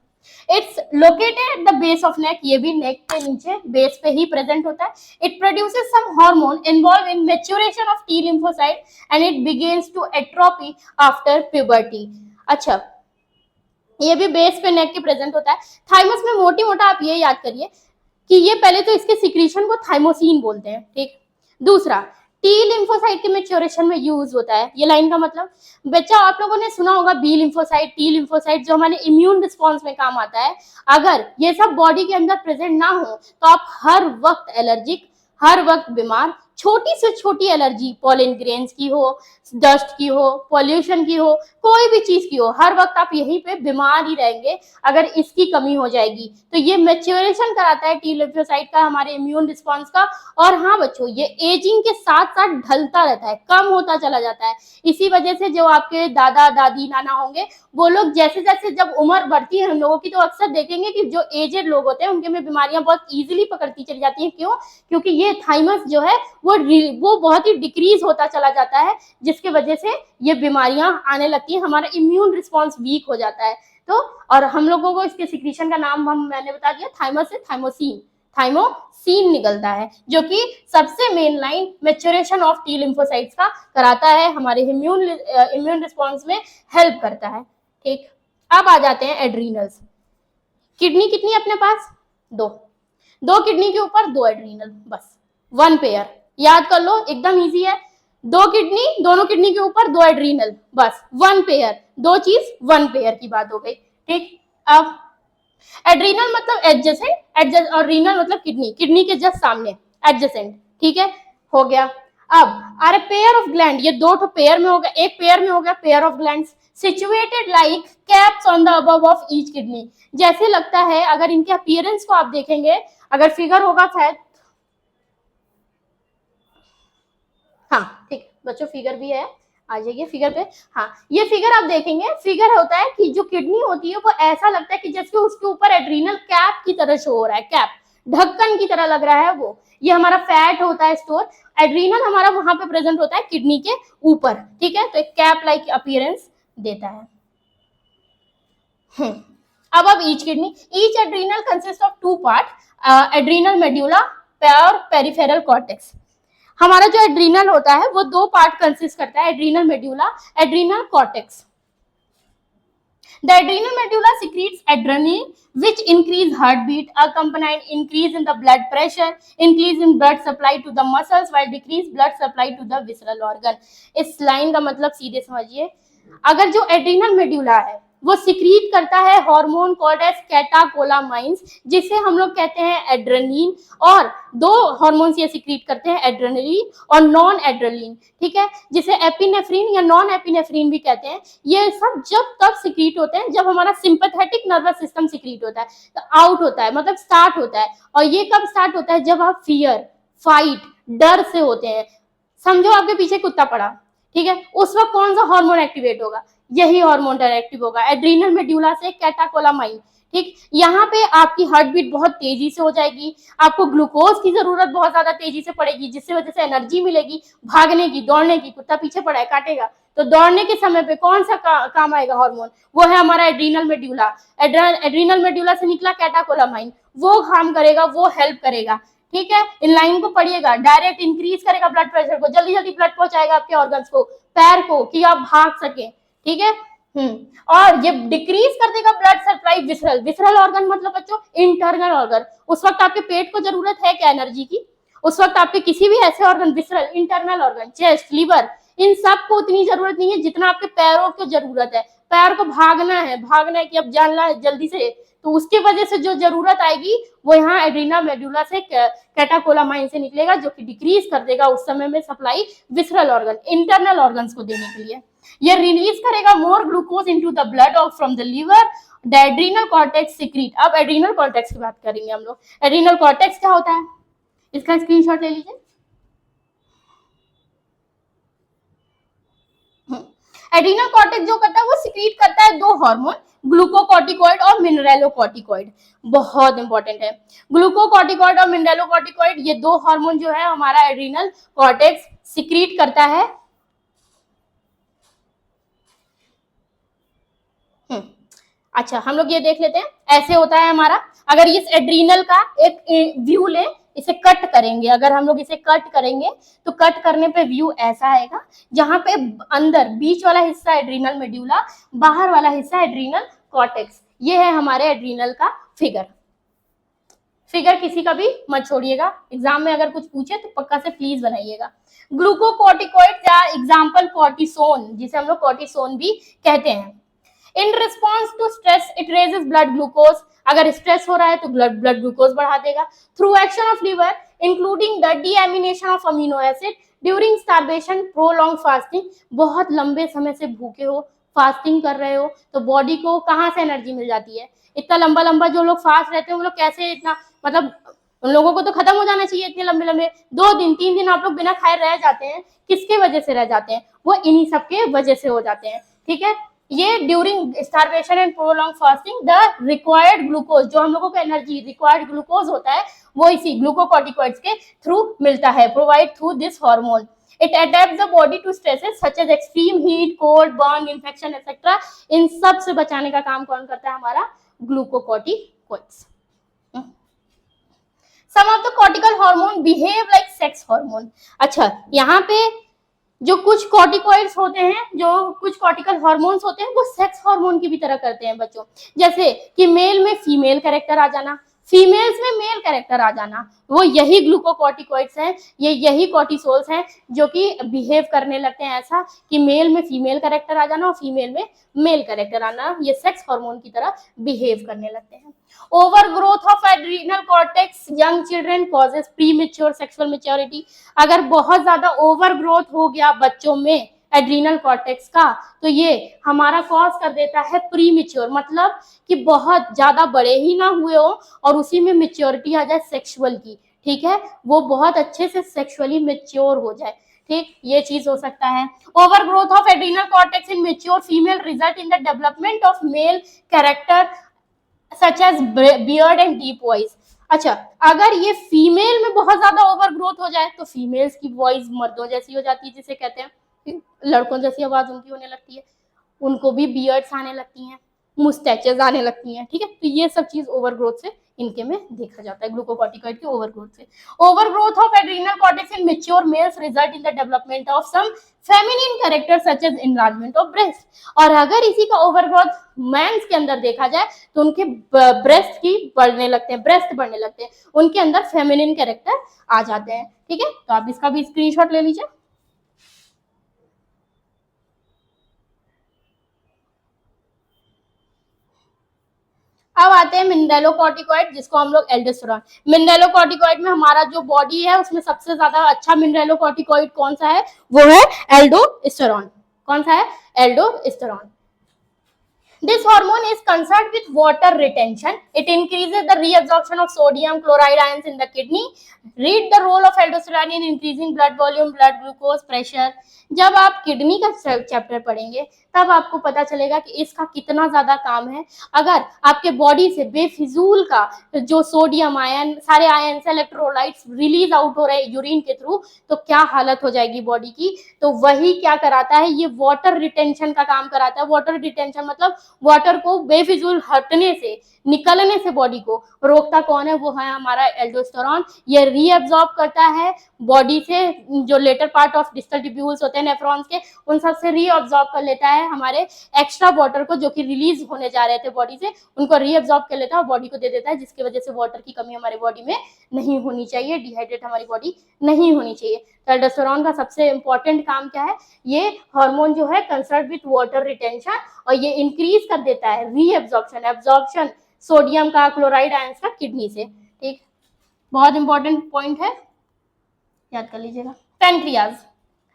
It's located at the base of neck, ये भी नेक के नीचे बेस पे ही प्रेजेंट होता है। It produces some hormone involve in maturation of T lymphocyte and it begins to atrophy after puberty. अच्छा, ये भी बेस पे नेक के प्रेजेंट होता है। थाइमस में मोटी मोटा आप ये याद करिए कि ये पहले तो इसके सिक्रीशन को थाइमोसिन बोलते हैं। ठीक, दूसरा टी लिम्फोसाइट के मैच्योरेशन में यूज होता है। ये लाइन का मतलब बच्चा आप लोगों ने सुना होगा बी लिम्फोसाइट, टी लिम्फोसाइट, जो हमारे इम्यून रिस्पॉन्स में काम आता है। अगर ये सब बॉडी के अंदर प्रेजेंट ना हो तो आप हर वक्त एलर्जिक, हर वक्त बीमार, छोटी से छोटी एलर्जी, पॉलन ग्रेन्स की हो, डस्ट की हो, पॉल्यूशन की हो, कोई भी चीज की हो, हर वक्त आप यहीं पे बीमार ही रहेंगे अगर इसकी कमी हो जाएगी। तो ये मैच्योरेशन कराता है टी लिम्फोसाइट का, हमारे इम्यून रिस्पॉन्स का। और हाँ बच्चों, ये एजिंग के साथ साथ ढलता रहता है, कम होता चला जाता है। इसी वजह से जो आपके दादा दादी नाना होंगे वो लोग जैसे जैसे जब उम्र बढ़ती है हम लोगों की, तो अक्सर देखेंगे कि जो एजेड लोग होते हैं उनके में बीमारियां बहुत इजीली पकड़ती चली जाती हैं। क्यों? क्योंकि ये थाइमस जो है वो बहुत ही डिक्रीज होता चला जाता है, जिसकी वजह से ये बीमारियां आने लगती हैं, हमारा इम्यून रिस्पॉन्स वीक हो जाता है। तो और हम लोगों को इसके सिक्रीशन का नाम मैंने बता दिया, थाइमस से थाइमोसिन निकलता है, जो कि सबसे main line maturation of T lymphocytes का कराता है, हमारे इम्यून रिस्पॉन्स में हेल्प करता है। ठीक, अब आ जाते हैं एड्रीनल्स। किडनी कितनी अपने पास? 2 किडनी के ऊपर 2 एड्रीनल, बस 1 पेयर, याद कर लो, एकदम इजी है। 2 किडनी, दोनों किडनी के ऊपर 2 एड्रीनल, बस 1 पेयर, 2 चीज 1 पेयर की बात हो गई। ठीक, अब एड्रीनल मतलब एडजेसेंट, और रीनल मतलब किडनी के जस्ट सामने, एडजेसेंट। ठीक है, हो गया। अब are a pair of gland, ये 2 पेयर में हो गया, एक पेयर में हो गया pair of glands situated like caps on the above of each kidney. जैसे लगता है, अगर इनके अपीयरेंस को आप देखेंगे, अगर फिगर होगा शायद, हाँ ठीक बच्चों फिगर भी है, आ जाइए फिगर पे। हाँ, ये फिगर आप देखेंगे, फिगर होता है कि जो किडनी होती है वो ऐसा लगता है कि जैसे उसके ऊपर एड्रीनल कैप की तरह शो हो रहा है, कैप ढक्कन की तरह लग रहा है वो। ये हमारा फैट होता है स्टोर, एड्रीनल हमारा वहां पे प्रेजेंट होता है किडनी के ऊपर। ठीक है, तो एक कैप लाइक अपीयरेंस देता है। अब each kidney, each adrenal consist of 2 part, adrenal medulla और पेरिफेरल कॉर्टेक्स। हमारा जो एड्रीनल होता है वो 2 पार्ट कंसिस्ट करता है, adrenal medulla, adrenal cortex. The adrenal medulla secretes adrenaline, which increase heartbeat, accompanied increase in the blood pressure, increase in blood supply to the muscles, while decrease blood supply to the visceral organ. इस line का मतलब सीधे समझिए, अगर जो adrenal medulla है वो secrete करता है हार्मोन कॉल्ड एज कैटाकोलामाइंस, जिसे हम लोग कहते हैं एड्रेनलिन, और दो हार्मोन्स ये सिक्रीट करते हैं, एड्रेनलिन और नॉन एड्रेनलिन, ठीक है, जिसे एपिनेफ्रिन या नॉन एपिनेफ्रिन भी कहते हैं। ये सब जब तब सिक्रीट होते हैं जब हमारा सिंपैथेटिक नर्वस सिस्टम सिक्रीट होता है, तो आउट होता है, मतलब स्टार्ट होता है। और ये कब स्टार्ट होता है? जब आप फियर, फाइट, डर से होते हैं। समझो आपके पीछे कुत्ता पड़ा, ठीक है, उस वक्त कौन सा हार्मोन एक्टिवेट होगा? यही हार्मोन एक्टिव होगा, एड्रीनल मेड्यूला से कैटाकोलामाइन, ठीक। यहाँ पे आपकी हार्ट बीट बहुत तेजी से हो जाएगी, आपको ग्लूकोज की जरूरत बहुत ज्यादा तेजी से पड़ेगी, जिससे वजह से एनर्जी मिलेगी भागने की, दौड़ने की। कुत्ता पीछे पड़ा है, काटेगा, तो दौड़ने के समय पे कौन सा काम आएगा हार्मोन? वो है हमारा एड्रीनल मेड्यूला। एड्रीनल मेड्यूला से निकला कैटाकोलामाइन, वो काम करेगा, वो हेल्प करेगा, ठीक है। इन लाइन को पढ़िएगा, डायरेक्ट इंक्रीज करेगा ब्लड प्रेशर को, जल्दी जल्दी ब्लड पहुंचाएगा आपके ऑर्गन्स को, पैर को, कि आप भाग सके, ठीक है। और ये डिक्रीज कर देगा blood supply visceral. Visceral organ मतलब बच्चों इंटरनल ऑर्गन। उस वक्त आपके पेट को जरूरत है क्या एनर्जी की? उस वक्त आपके किसी भी ऐसे organ, visceral, internal organ, chest, liver, इन सब को उतनी जरूरत नहीं है जितना आपके पैरों को जरूरत है। पैर को भागना है कि अब जानना है जल्दी से, तो उसकी वजह से जो जरूरत आएगी वो यहाँ एड्रीनल मेडुला से, कैटाकोलामाइन से निकलेगा, जो कि डिक्रीज कर देगा उस समय में supply visceral organ, internal organs को देने के लिए। ये रिलीज करेगा more glucose into the blood और from the liver, the adrenal cortex secrete. अब एड्रीनल कॉर्टेक्स की बात करेंगे हम लोग। एड्रीनल कॉर्टेक्स क्या होता है? इसका स्क्रीनशॉट ले लीजिए। एड्रीनल कॉर्टेक्स जो करता है वो सिक्रीट करता है दो हार्मोन, ग्लूकोकॉर्टिकॉइड और मिनरेलोकॉर्टिकॉइड। बहुत इंपॉर्टेंट है, ग्लूकोकॉर्टिकॉइड और मिनरेलोकॉर्टिकॉइड, ये दो हार्मोन जो है हमारा एड्रीनल कॉर्टेक्स सिक्रीट करता है। अच्छा, हम लोग ये देख लेते हैं, ऐसे होता है हमारा। अगर इस एड्रीनल का एक व्यू ले, इसे कट करेंगे, अगर हम लोग इसे कट करेंगे तो कट करने पे व्यू ऐसा आएगा, जहां पे अंदर बीच वाला हिस्सा एड्रीनल मेड्यूला, बाहर वाला हिस्सा एड्रीनल कॉर्टेक्स। ये है हमारे एड्रीनल का फिगर। फिगर किसी का भी मत छोड़िएगा, एग्जाम में अगर कुछ पूछे तो पक्का से प्लीज बनाइएगा। ग्लूकोकॉर्टिकॉइड या एग्जाम्पल कॉर्टिसोन, जिसे हम लोग कॉर्टिसोन भी कहते हैं। In response to stress it raises blood glucose, अगर स्ट्रेस हो रहा है तो ब्लड ग्लूकोज बढ़ा देगा। Through action of liver including the deamination of amino acid during starvation, prolong fasting, बहुत लंबे समय से भूखे हो, फास्टिंग कर रहे हो, तो बॉडी को कहाँ से एनर्जी मिल जाती है? इतना लंबा लंबा जो लोग फास्ट रहते हैं वो लोग कैसे इतना, मतलब उन लोगों को तो खत्म हो जाना चाहिए, इतने लंबे लंबे 2 दिन 3 दिन आप लोग बिना खाए रह जाते हैं। किसके वजह से रह जाते हैं? वो इन्हीं सब के वजह से हो जाते हैं, ठीक है। ये during starvation and prolong fasting the required glucose, जो हम लोगों को एनर्जी रिक्वायर्ड ग्लूकोज होता है, वो इसी ग्लूकोकॉर्टिकॉइड्स के थ्रू मिलता है, provide through this hormone. It adapts the body to stresses such as extreme heat, cold, burn, infection etcetera. इन सब से बचाने का काम कौन करता है? हमारा glucocorticoids. Some of the cortical hormone behave like sex hormone। अच्छा, यहाँ पे जो कुछ कॉर्टिकॉइड्स होते हैं, जो कुछ कॉर्टिकल हार्मोन्स होते हैं, वो सेक्स हार्मोन की भी तरह करते हैं बच्चों। जैसे कि मेल में फीमेल कैरेक्टर आ जाना, फीमेल्स में मेल कैरेक्टर आ जाना, वो यही ग्लूकोकॉर्टिकॉइड्स हैं, ये यही कॉर्टिसोल्स हैं जो कि बिहेव करने लगते हैं ऐसा कि मेल में फीमेल कैरेक्टर आ जाना और फीमेल में मेल कैरेक्टर आना, ये सेक्स हार्मोन की तरह बिहेव करने लगते हैं। Overgrowth of adrenal cortex young children causes premature sexual maturity. अगर बहुत ज्यादा ओवरग्रोथ हो गया बच्चों में एड्रीनल कॉर्टेक्स का, तो ये हमारा कॉज कर देता है प्रीमेच्योर, मतलब कि बहुत ज्यादा बड़े ही ना हुए हो और उसी में मेच्योरिटी आ जाए सेक्सुअल की, ठीक है, वो बहुत अच्छे से सेक्सुअली मेच्योर हो जाए, ठीक, ये चीज हो सकता है। Overgrowth of adrenal cortex in mature female result in the development of male character such as beard and deep voice. अच्छा, अगर ये फीमेल में बहुत ज्यादा ओवरग्रोथ हो जाए तो फीमेल्स की वॉइस मर्दों जैसी हो जाती है, जिसे कहते हैं लड़कों जैसी आवाज उनकी होने लगती है, उनको भी बियर्ड्स आने लगती हैं, मुस्टैचेस आने लगती हैं, ठीक है। तो ये सब चीज ओवरग्रोथ से इनके में देखा जाता है ग्लूकोकॉर्टिकॉइड की ओवरग्रोथ से। Overgrowth of adrenal cortex in mature males result in the development of some feminine character such as enlargement of breast. और अगर इसी का ओवरग्रोथ मेंस के अंदर देखा जाए तो उनके ब्रेस्ट की बढ़ने लगते हैं, ब्रेस्ट बढ़ने लगते हैं, उनके अंदर फेमिनिन कैरेक्टर आ जाते हैं। ठीक है, तो आप इसका भी स्क्रीनशॉट ले लीजिए। अब आते हैं मिनरलोकॉर्टिकॉइड, जिसको हम लोग एल्डोस्टेरॉन। मिनरलोकॉर्टिकॉइड में हमारा जो बॉडी है उसमें सबसे ज्यादा अच्छा मिनरलोकॉर्टिकॉइड कौन सा है, वो है एल्डोस्टेरॉन। कौन सा है, aldosterone. This hormone is concerned with water retention. It increases the reabsorption of sodium chloride ions in the kidney. Read the role of aldosterone in increasing blood volume, blood glucose, pressure. जब आप kidney का chapter पढ़ेंगे तब आपको पता चलेगा कि इसका कितना ज्यादा काम है। अगर आपके बॉडी से बेफिजूल का जो सोडियम आयन, सारे आयन से इलेक्ट्रोलाइट्स रिलीज आउट हो रहे हैं यूरिन के थ्रू, तो क्या हालत हो जाएगी बॉडी की। तो वही क्या कराता है, ये वाटर रिटेंशन का काम कराता है। वाटर रिटेंशन मतलब वाटर को बेफिजूल हटने से, निकलने से बॉडी को रोकता कौन है, वो है हमारा एल्डोस्टेरॉन। ये रीअब्सॉर्ब करता है बॉडी से, जो later part of distal tubules होते हैं नेफ्रॉन्स के, उन सब से रीअब्सॉर्ब कर लेता है हमारे एक्स्ट्रा वाटर को, जो कि रिलीज होने जा रहे थे बॉडी से, उनको रीअब्सॉर्ब कर लेता है और बॉडी को दे देता है, जिसकी वजह से वाटर की कमी हमारे बॉडी में नहीं होनी चाहिए, डिहाइड्रेट हमारी बॉडी नहीं होनी चाहिए। तो एल्डोस्टेरॉन का सबसे इंपॉर्टेंट काम क्या है, ये हार्मोन जो है कंसर्न विथ वाटर रिटेंशन, और ये इंक्रीज कर देता है रीअब्सॉर्प्शन, एब्सॉर्प्शन सोडियम का, क्लोराइड आयंस का किडनी से। ठीक, बहुत इंपॉर्टेंट पॉइंट है, याद कर लीजिएगा। पैनक्रियाज।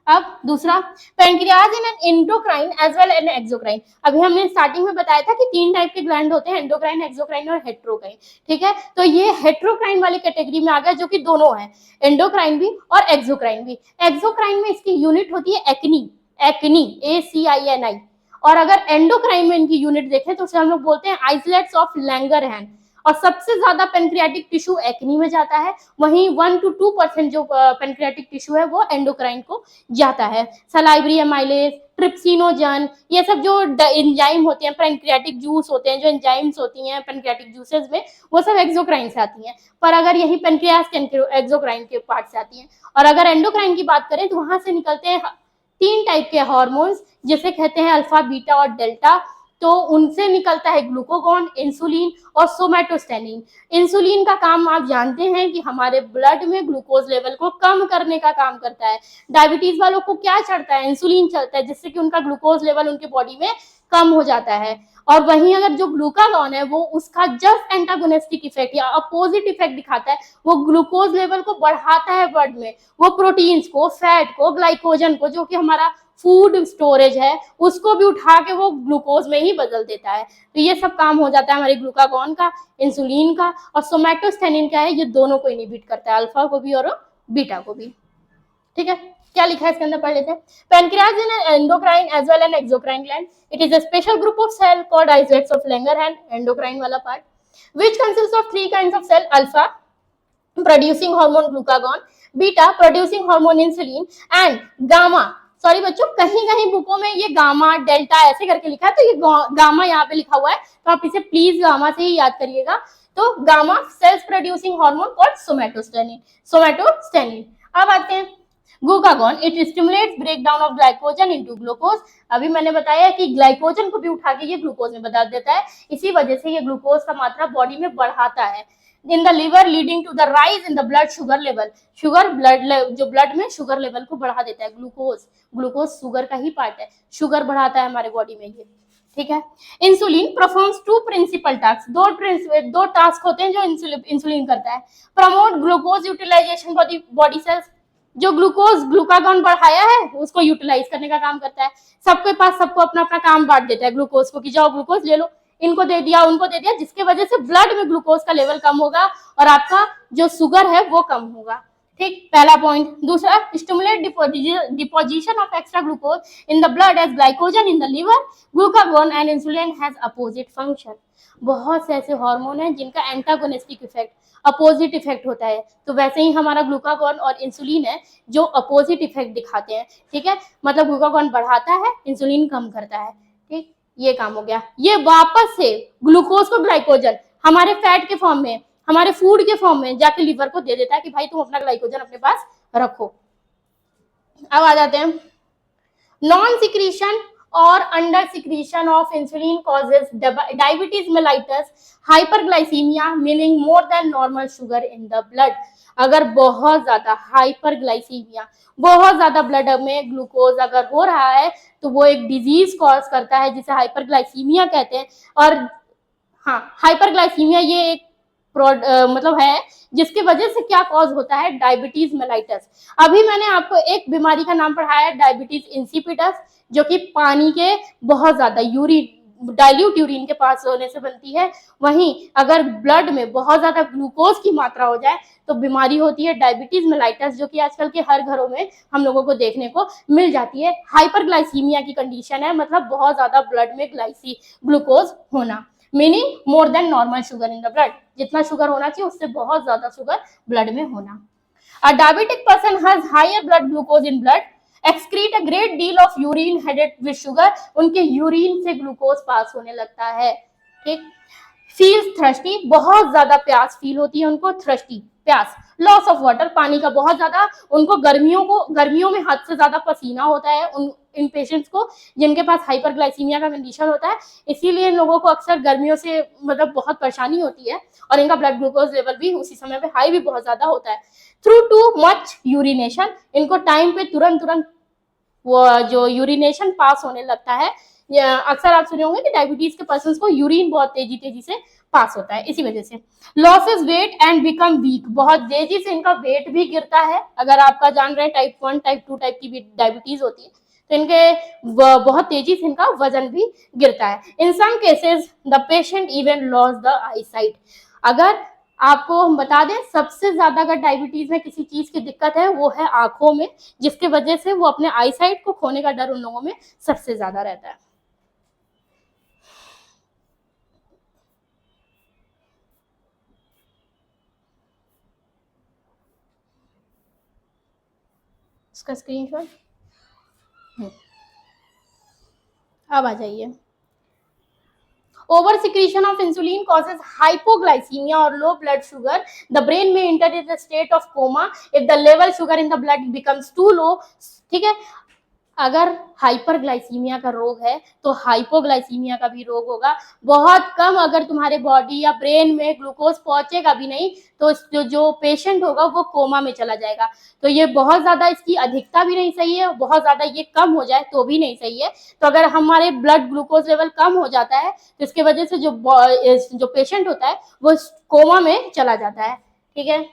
अब दूसरा, pancreas in an endocrine as well an exocrine. अभी हमने स्टार्टिंग में बताया था कि 3 टाइप के ग्लैंड होते हैं, एंडोक्राइन, एक्सोक्राइन और हेट्रोक्राइन। ठीक है, तो ये हेट्रोक्राइन वाली कैटेगरी में आ गया, जो कि दोनों है, एंडोक्राइन भी और एक्सोक्राइन भी। एक्सोक्राइन में इसकी यूनिट होती है एक्नी, एक्नी, ACINI। और अगर एंडोक्राइन में इनकी यूनिट देखें तो उसे हम लोग बोलते हैं आइसलेट्स ऑफ लैंगरहैन। और सबसे ज्यादा पेनक्रियाटिक टिश्यू एक्नी में जाता है, वहीं 1 to 2% जो पेनक्रियाटिक टिश्यू है वो एंडोक्राइन को जाता है। सलाइवरी एमाइलेज, ट्रिप्सिनोजन, ये सब जो एंजाइम होते हैं, पेनक्रियाटिक जूस होते हैं, जो एंजाइम्स होती हैं पेनक्रियाटिक जूसेस में, वो सब एक्सोक्राइन से आती हैं। पर अगर यही पेनक्रियास के एक्सोक्राइन के पार्ट से आती हैं। और अगर एंडोक्राइन की बात करें तो वहां से निकलते हैं 3 टाइप के हार्मोन्स, जिसे कहते हैं अल्फा, बीटा और डेल्टा। तो उनसे निकलता है ग्लूकागॉन, इंसुलिन और सोमैटोस्टेनिन। इंसुलिन का काम आप जानते हैं कि हमारे ब्लड में ग्लूकोज लेवल को कम करने का काम करता है। डायबिटीज वालों को क्या चढ़ता है, इंसुलिन चलता है, जिससे कि उनका ग्लूकोज लेवल उनके बॉडी में कम हो जाता है। और वहीं अगर जो ग्लूकागॉन है वो उसका जस्ट एंटागोनिस्टिक इफेक्ट या अपोजिट इफेक्ट दिखाता है, वो ग्लूकोज लेवल को बढ़ाता है ब्लड में, वो प्रोटीन्स को, फैट को, ग्लाइकोजन को, जो कि हमारा फूड स्टोरेज है, उसको भी उठा के वो ग्लूकोज में ही बदल देता है। तो ये सब काम हो जाता है हमारे ग्लूकागॉन का, इंसुलिन का। और सोमैटोस्टेनिन क्या है, ये दोनों को इनहिबिट करता है, अल्फा को भी और बीटा को भी। ठीक है, क्या लिखा है इसके अंदर पढ़ लेते हैं। Pancreas in endocrine as well an exocrine gland, it is a special group of cell called islets of Langerhans, endocrine वाला part, which consist of 3 kinds of cell, alpha producing hormone glucagon, beta producing hormone insulin, and gamma. Sorry बच्चों, कहीं कहीं बुकों में ये gamma, delta ऐसे करके लिखा है, तो ये गामा यहाँ पे लिखा हुआ है, तो आप इसे प्लीज गामा से ही याद करिएगा। तो gamma cells producing hormone called somatostatin, somatostatin. अब आते हैं glucagon, it stimulates breakdown of glycogen into glucose. अभी मैंने बताया कि ग्लाइकोजन को भी उठा के ये ग्लूकोज में बदल देता है, इसी वजह से ये ग्लूकोज का मात्रा बॉडी में बढ़ाता है। In the liver leading to the rise in the blood sugar level, sugar blood जो ब्लड में शुगर लेवल को बढ़ा देता है। ग्लूकोज शुगर का ही पार्ट है, शुगर बढ़ाता है हमारे बॉडी में ये। ठीक है, इंसुलिन परफॉर्म्स 2 प्रिंसिपल टास्क, दो टास्क होते हैं जो इंसुलिन करता है। Promote glucose utilisation for the body cells, जो ग्लूकागॉन बढ़ाया है उसको यूटिलाइज करने का काम करता है। सबके पास, सबको अपना अपना काम बांट देता है ग्लूकोज को, कि जाओ ग्लूकोज ले लो, इनको दे दिया, उनको दे दिया, जिसकी वजह से ब्लड में ग्लूकोज का लेवल कम होगा और आपका जो शुगर है वो कम होगा। ठीक, पहला पॉइंट। दूसरा, stimulate deposition of extra glucose in the blood as glycogen in the liver, glucagon and insulin has opposite function. बहुत से ऐसे हार्मोन हैं जिनका एंटागोनिस्टिक इफेक्ट, अपोजिट इफेक्ट होता है, तो वैसे ही हमारा ग्लूकागॉन और इंसुलिन है जो अपोजिट इफेक्ट दिखाते हैं। ठीक है, मतलब ग्लूकागॉन बढ़ाता है, इंसुलिन कम करता है। ठीक, ये काम हो गया। ये वापस से ग्लूकोज को ग्लाइकोजन हमारे फैट के फॉर्म में हमारे फूड के फॉर्म में जाके लिवर को दे देता है कि भाई तुम अपना ग्लाइकोजन अपने पास रखो। अब आ जाते हैं नॉन सिक्रीशन और under secretion of insulin causes diabetes mellitus hyperglycaemia meaning more than normal sugar in the blood. अगर बहुत ज्यादा हाइपरग्लाइसीमिया, बहुत ज्यादा ब्लड में ग्लूकोज अगर हो रहा है तो वो एक डिजीज कॉज करता है जिसे हाइपरग्लाइसीमिया कहते हैं। और हाँ, हाइपरग्लाइसीमिया ये एक मतलब है जिसकी वजह से क्या कॉज होता है, डायबिटीज मेलाइटस। अभी मैंने आपको एक बीमारी का नाम पढ़ाया है डायबिटीज इंसिपिडस, जो कि पानी के बहुत ज्यादा यूरिन, डाइल्यूट यूरिन के पास होने से बनती है। वहीं अगर ब्लड में बहुत ज्यादा ग्लूकोज की मात्रा हो जाए तो बीमारी होती है डायबिटीज मेलाइटस, जो कि आजकल के हर घरों में हम लोगों को देखने को मिल जाती है। हाइपरग्लाइसीमिया की कंडीशन है, मतलब बहुत ज्यादा ब्लड में ग्लूकोज होना, meaning more than normal sugar in the blood, जितना शुगर होना चाहिए उससे बहुत ज्यादा शुगर ब्लड में होना। A diabetic person has higher blood glucose in blood, excrete a great deal of urine headed with sugar, उनके यूरिन से ग्लूकोज पास होने लगता है। ठीक। फील्स थ्रस्टी, बहुत ज्यादा प्यास फील होती है उनको, थ्रस्टी प्यास। लॉस ऑफ वाटर, पानी का बहुत ज्यादा उनको, गर्मियों में हद से ज्यादा पसीना होता है इन पेशेंट्स को जिनके पास हाइपरग्लाइसीमिया का कंडीशन होता है। इसीलिए इन लोगों को अक्सर गर्मियों से मतलब बहुत परेशानी होती है और इनका ब्लड ग्लूकोज लेवल भी उसी समय पे हाई भी बहुत ज्यादा होता है। थ्रू टू मच यूरिनेशन, इनको टाइम पे तुरंत वो जो यूरिनेशन पास होने लगता है। अक्सर आप सुने होंगे कि डायबिटीज के पर्सन को यूरिन बहुत तेजी से पास होता है इसी वजह से। Losses weight and become weak, बहुत तेजी से इनका वेट भी गिरता है। अगर आपका जान रहे हैं टाइप 1 टाइप 2 टाइप की डायबिटीज होती है तो इनके बहुत तेजी से इनका वजन भी गिरता है। In some cases the patient even loss the eyesight. अगर आपको हम बता दें सबसे ज्यादा अगर डायबिटीज में किसी चीज की दिक्कत है वो है आंखों में, जिसके वजह से वो अपने आई साइट को खोने का डर उन लोगों में सबसे ज्यादा रहता है। इसका स्क्रीनशॉट अब आ जाइए। Over secretion of insulin causes hypoglycemia or low blood sugar. The brain may enter in a state of coma if the level sugar in the blood becomes too low. ठीक है, अगर हाइपरग्लाइसीमिया का रोग है तो hypoglycaemia का भी रोग होगा। बहुत कम अगर तुम्हारे बॉडी या ब्रेन में ग्लूकोज पहुंचेगा भी नहीं तो जो पेशेंट होगा वो कोमा में चला जाएगा। तो ये बहुत ज्यादा, इसकी अधिकता भी नहीं सही है, बहुत ज्यादा ये कम हो जाए तो भी नहीं सही है। तो अगर हमारे ब्लड ग्लूकोज लेवल कम हो जाता है तो इसकी वजह से जो पेशेंट होता है वो कोमा में चला जाता है। ठीक है।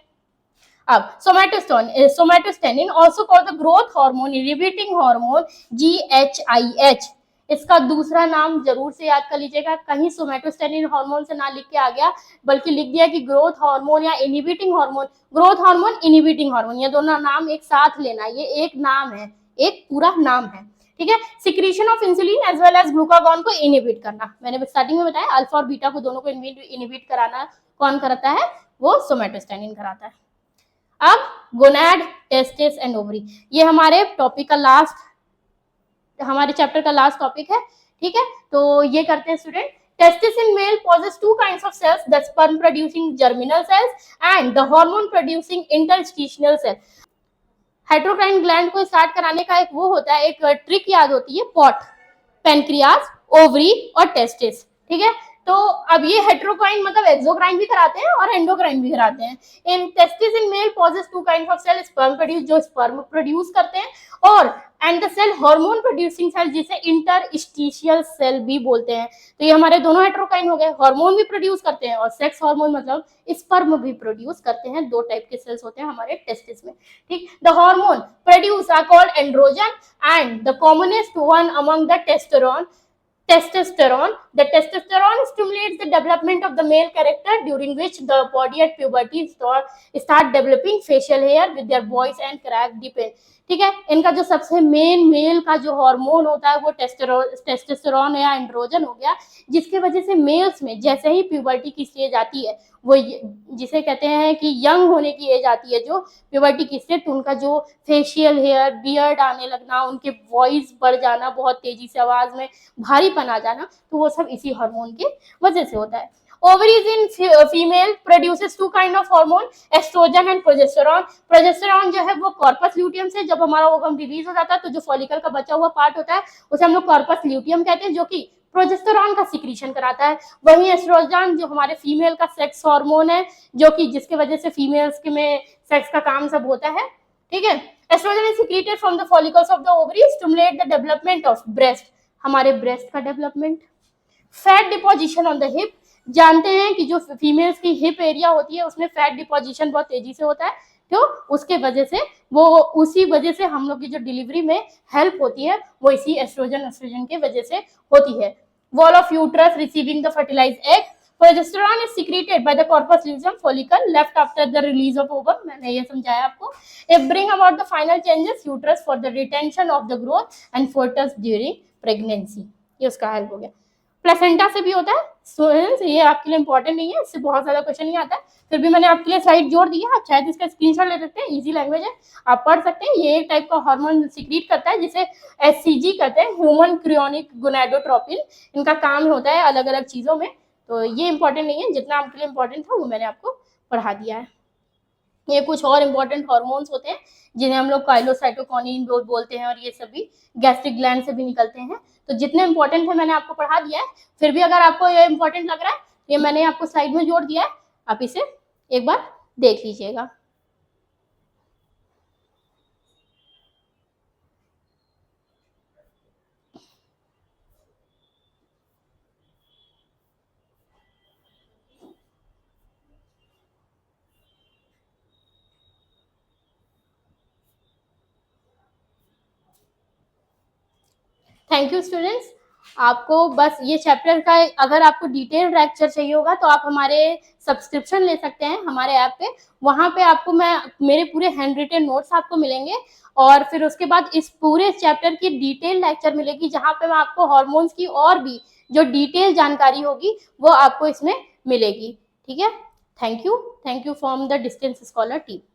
अब somatostatin also called the growth hormone inhibiting hormone GHIH, इसका दूसरा नाम जरूर से याद कर लीजिएगा। कहीं सोमैटोस्टेनिन हार्मोन से ना लिख के आ गया बल्कि लिख दिया कि ग्रोथ हार्मोन या inhibiting hormone. Growth hormone, inhibiting hormone, ये दोनों नाम एक साथ लेना, ये एक नाम है, एक पूरा नाम है। ठीक है। Secretion of insulin as well as glucagon को इनहिबिट करना, मैंने स्टार्टिंग में बताया अल्फा और बीटा को दोनों को इनहिबिट कराना कौन कराता है, वो सोमैटोस्टेनिन कराता है। अब गोनैड, टेस्टिस एंड ओवरी, ये हमारे टॉपिक का लास्ट, हमारे चैप्टर का लास्ट टॉपिक है। ठीक है, तो ये करते हैं student. Testis in mail possess two kinds of cells, the sperm producing germinal cells and the hormone producing interstitial cell. Heterocrine gland को स्टार्ट कराने का एक वो होता है, एक ट्रिक याद होती है, पॉट, पेनक्रियाज, ओवरी और टेस्टिस। ठीक है, तो अब ये हेट्रोक्राइन मतलब एक्सोक्राइन भी कराते हैं और एंडोक्राइन भी कराते हैं। In testis in male posses two kind of cell, sperm produce, जो स्पर्म प्रोड्यूस करते हैं, और and the cell hormone producing cell जिसे इंटरस्टिशियल सेल भी बोलते हैं। तो ये हमारे दोनों हेट्रोक्राइन हो गए, हार्मोन भी प्रोड्यूस करते हैं और सेक्स हार्मोन मतलब स्पर्म भी प्रोड्यूस करते हैं। दो टाइप के सेल्स होते हैं हमारे टेस्टिस में। ठीक, the hormone produce are called androgen and the commonest one among the testosterone. The testosterone stimulates the development of the male character, during which the body at puberty start developing facial hair with their voice and crack depend. ठीक है, इनका जो सबसे main mail का जो hormone होता है वो टेस्टोस्टेरोन या एंड्रोजन हो गया, जिसके वजह से मेल्स में जैसे ही प्यूबर्टी की स्टेज आती है, वो जिसे कहते हैं कि यंग होने की एज आती है, जो प्यूबर्टी की स्टेज, तो उनका जो फेशियल हेयर, बियर्ड आने लगना, उनके वॉइस बढ़ जाना, बहुत तेजी से आवाज में भारीपन आ जाना, तो वो सब इसी हार्मोन की वजह से होता है। Ovaries in female produces two kind of hormone, estrogen and progesterone. Progesterone जो है वो कॉर्पस ल्यूटियम से, जब हमारा ओवम रिलीज हो जाता है तो जो फॉलिकल का बचा हुआ पार्ट होता है उसे हम लोग कॉर्पस ल्यूटियम कहते हैं, जो कि प्रोजेस्टेरॉन का सिक्रीशन कराता है। वहीं एस्ट्रोजन जो हमारे फीमेल का सेक्स हार्मोन है, जो कि जिसके वजह से फीमेल्स के में सेक्स का काम सब होता है, ठीक है। Estrogen is secreted from the follicles of the ovary, stimulate the development of breast, हमारे ब्रेस्ट का development. Fat deposition on the hip, जानते हैं कि जो फीमेल्स की हिप एरिया होती है उसमें फैट डिपोजिशन बहुत तेजी से होता है, तो उसके वजह से वो उसी वजह से हम लोग की जो डिलीवरी में हेल्प होती है वो इसी एस्ट्रोजन के वजह से होती है। Wall of uterus receiving the fertilised egg, progesterone is secreted by the corpus luteum follicle left after the release of ovum, मैंने ये समझाया आपको। It bring about the final changes uterus for the retention of the growth and foetus during pregnancy, ये उसका help हो गया। Placenta से भी होता है स्टूडेंट्स, ये आपके लिए इंपॉर्टेंट नहीं है, इससे बहुत ज्यादा क्वेश्चन नहीं आता है, फिर भी मैंने आपके लिए स्लाइड जोड़ दी है, आप शायद इसका स्क्रीनशॉट ले सकते हैं, इजी लैंग्वेज है, आप पढ़ सकते हैं। ये एक टाइप का हार्मोन सिक्रीट करता है जिसे एचसीजी कहते हैं, ह्यूमन क्रियोनिक गोनाडोट्रोपिन, इनका काम होता है अलग अलग चीजों में, तो ये इंपॉर्टेंट नहीं है, जितना आपके लिए इंपॉर्टेंट था वो मैंने आपको पढ़ा दिया है। ये कुछ और इंपॉर्टेंट हार्मोन्स होते हैं जिन्हें हम लोग काइलोसाइटोकिनिन बोलते हैं, और ये सभी गैस्ट्रिक ग्लैंड से भी निकलते हैं, तो जितने इंपॉर्टेंट है मैंने आपको पढ़ा दिया है। फिर भी अगर आपको ये इंपॉर्टेंट लग रहा है, ये मैंने आपको स्लाइड में जोड़ दिया है, आप इसे एक बार देख लीजिएगा। थैंक यू स्टूडेंट्स, आपको बस ये चैप्टर का अगर आपको डिटेल लेक्चर चाहिए होगा तो आप हमारे सब्सक्रिप्शन ले सकते हैं हमारे ऐप पे, वहाँ पे आपको मेरे पूरे हैंड रिटन नोट्स आपको मिलेंगे, और फिर उसके बाद इस पूरे चैप्टर की डिटेल लेक्चर मिलेगी जहाँ पे मैं आपको हार्मोन्स की और भी जो डिटेल जानकारी होगी वो आपको इसमें मिलेगी, ठीक है। Thank you from the distance scholar team.